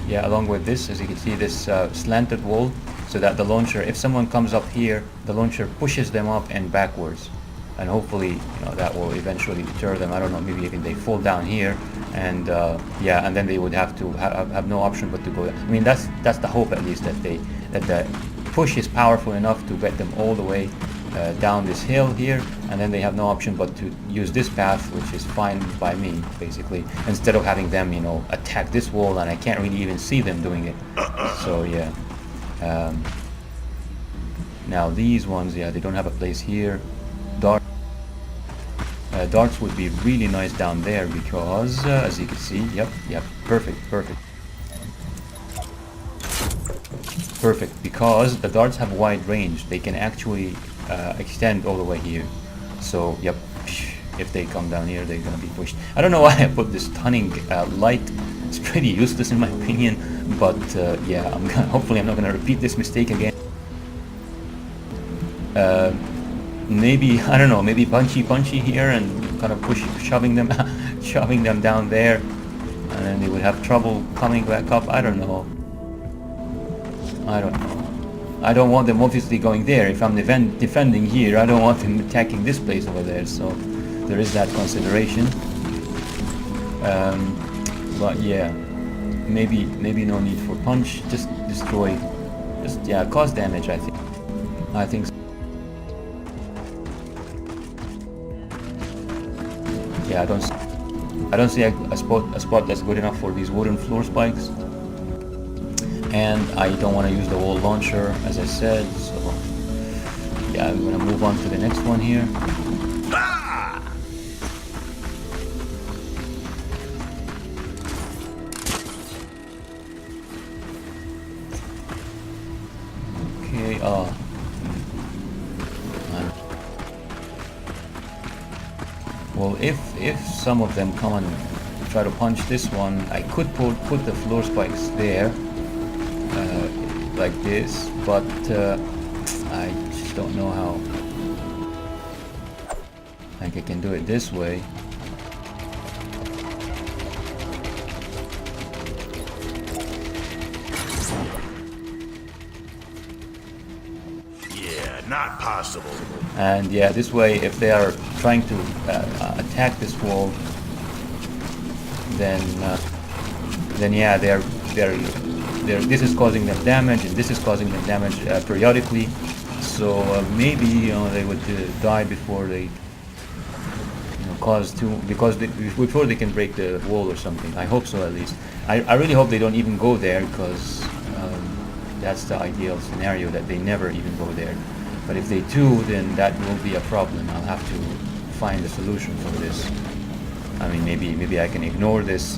yeah, along with this, as you can see, this slanted wall, so that the launcher, if someone comes up here, the launcher pushes them up and backwards, and hopefully, that will eventually deter them. I don't know, maybe even they fall down here, and yeah, and then they would have to have no option but to go. I mean, that's the hope, at least, that the push is powerful enough to get them all the way down this hill here, and then they have no option but to use this path, which is fine by me, basically, instead of having them, attack this wall, and I can't really even see them doing it. So yeah. Now these ones, yeah, they don't have a place here. Darts would be really nice down there because, as you can see, yep, perfect, because the darts have wide range. They can actually extend all the way here. So, yep, if they come down here, they're gonna be pushed. I don't know why I put this stunning light. It's pretty useless in my opinion, but yeah, hopefully I'm not gonna repeat this mistake again. Maybe, I don't know, maybe punchy here and kind of shoving them down there, and then they would have trouble coming back up. I don't know. I don't want them obviously going there. If I'm defending here, I don't want them attacking this place over there, so there is that consideration. But yeah, maybe no need for punch. Just destroy. Just yeah, cause damage. I think. I think. So. Yeah, I don't see a spot that's good enough for these wooden floor spikes. And I don't want to use the wall launcher, as I said. So yeah, I'm gonna move on to the next one here. Okay, well, if some of them come and try to punch this one, I could put the floor spikes there, like this, but I just don't know how. I think I can do it this way.
Yeah, not possible.
And yeah, this way, if they are trying to attack this wall, then yeah, this is causing them damage, and this is causing them damage periodically. So maybe they would die before they before they can break the wall or something. I hope so, at least. I really hope they don't even go there, because that's the ideal scenario, that they never even go there. But if they do, then that will be a problem. I'll have to find a solution for this. I mean, maybe I can ignore this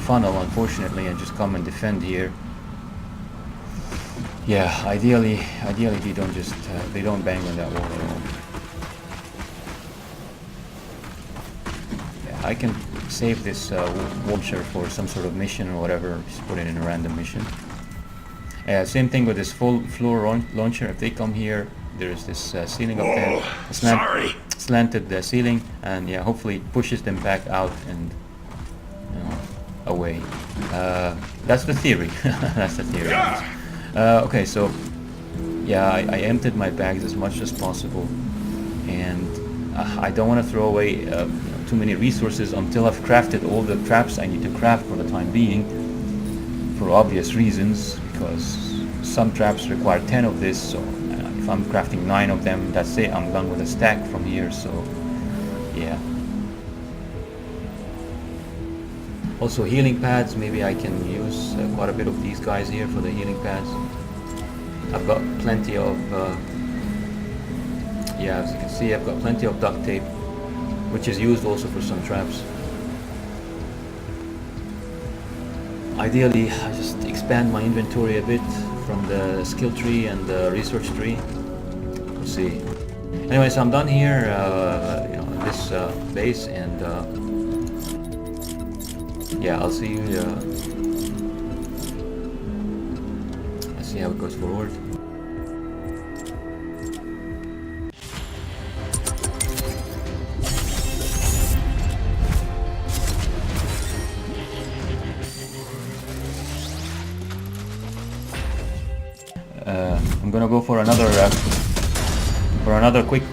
funnel, unfortunately, and just come and defend here. Yeah, ideally they don't bang on that wall at all. Yeah, I can save this launcher for some sort of mission or whatever. Just put it in a random mission. Same thing with this full floor launcher. If they come here, there's this ceiling up there, slanted ceiling, and yeah, hopefully it pushes them back out and away. That's the theory. That's the theory. Okay, so yeah, I emptied my bags as much as possible, and I don't want to throw away too many resources until I've crafted all the traps I need to craft for the time being, for obvious reasons, because some traps require 10 of this, so if I'm crafting 9 of them, that's it, I'm done with a stack from here. So yeah. Also healing pads, maybe I can use quite a bit of these guys here for the healing pads. I've got plenty of yeah, as you can see, I've got plenty of duct tape, which is used also for some traps. Ideally, I just expand my inventory a bit from the skill tree and the research tree. We'll see. Anyway, so I'm done here, in this base, and yeah, I'll see you. Let's see how it goes forward. I'm gonna go for another quick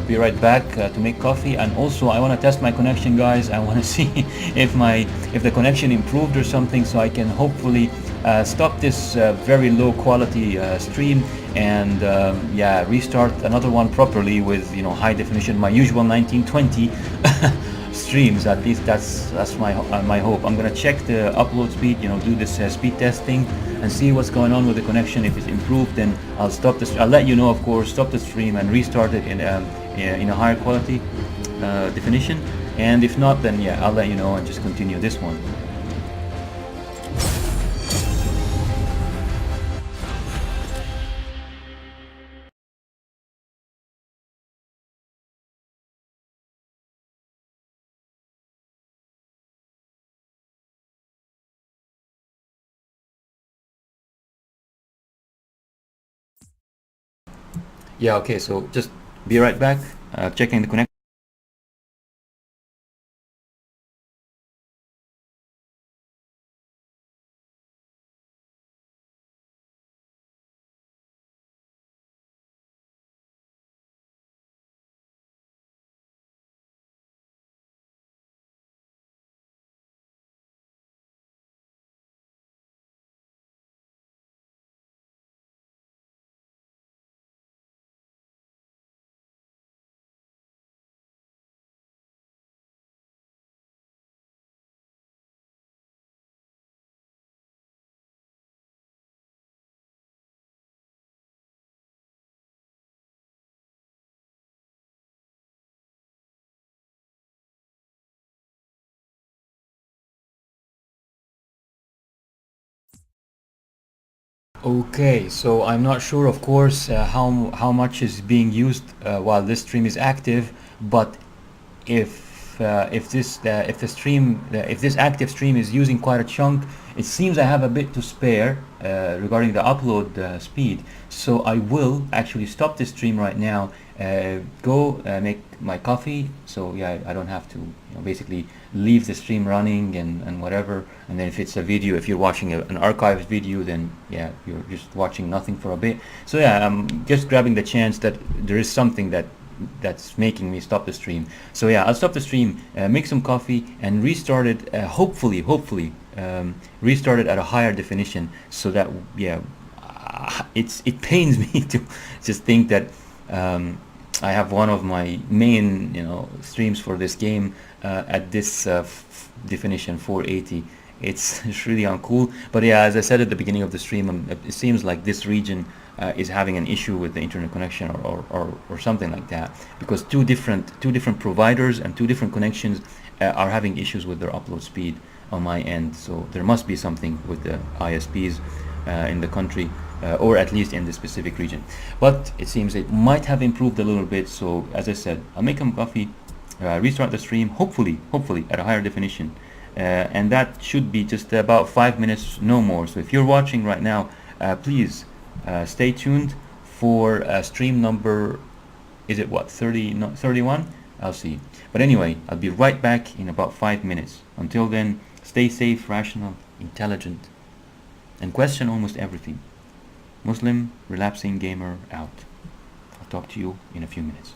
be right back to make coffee, and also I want to test my connection, guys. I want to see if the connection improved or something, so I can hopefully stop this very low quality stream and yeah, restart another one properly with high definition, my usual 1920 streams. At least that's my hope. I'm gonna check the upload speed, do this speed testing and see what's going on with the connection. If it's improved, then I'll stop this. I'll let you know, of course, stop the stream and restart it in a higher quality definition. And if not, then yeah, I'll let you know and just continue this one. Yeah, okay, so just be right back, checking the connection. Okay, so I'm not sure, of course, how much is being used while this stream is active, but if the stream if this active stream is using quite a chunk, it seems I have a bit to spare regarding the upload speed. So I will actually stop this stream right now, go make my coffee, so yeah, I don't have to, you know, basically leave the stream running and whatever. And then if it's a video, if you're watching an archived video, then yeah, you're just watching nothing for a bit. So yeah, I'm just grabbing the chance that there is something that's making me stop the stream. So yeah, I'll stop the stream, make some coffee, and restart it. Hopefully, restart it at a higher definition. So that yeah, it pains me to just think that I have one of my main, you know, streams for this game at this definition 480. It's really uncool. But yeah, as I said at the beginning of the stream, it seems like this region is having an issue with the internet connection or something like that, because two different providers and two different connections are having issues with their upload speed on my end. So there must be something with the ISPs in the country, or at least in the specific region. But it seems it might have improved a little bit. So as I said, I'll make some coffee, restart the stream, hopefully at a higher definition, and that should be just about 5 minutes, no more. So if you're watching right now, please stay tuned for stream number, is it what, 30, no, 31? I'll see. But anyway, I'll be right back in about 5 minutes. Until then, stay safe, rational, intelligent, and question almost everything. Muslim Relapsing Gamer out. I'll talk to you in a few minutes.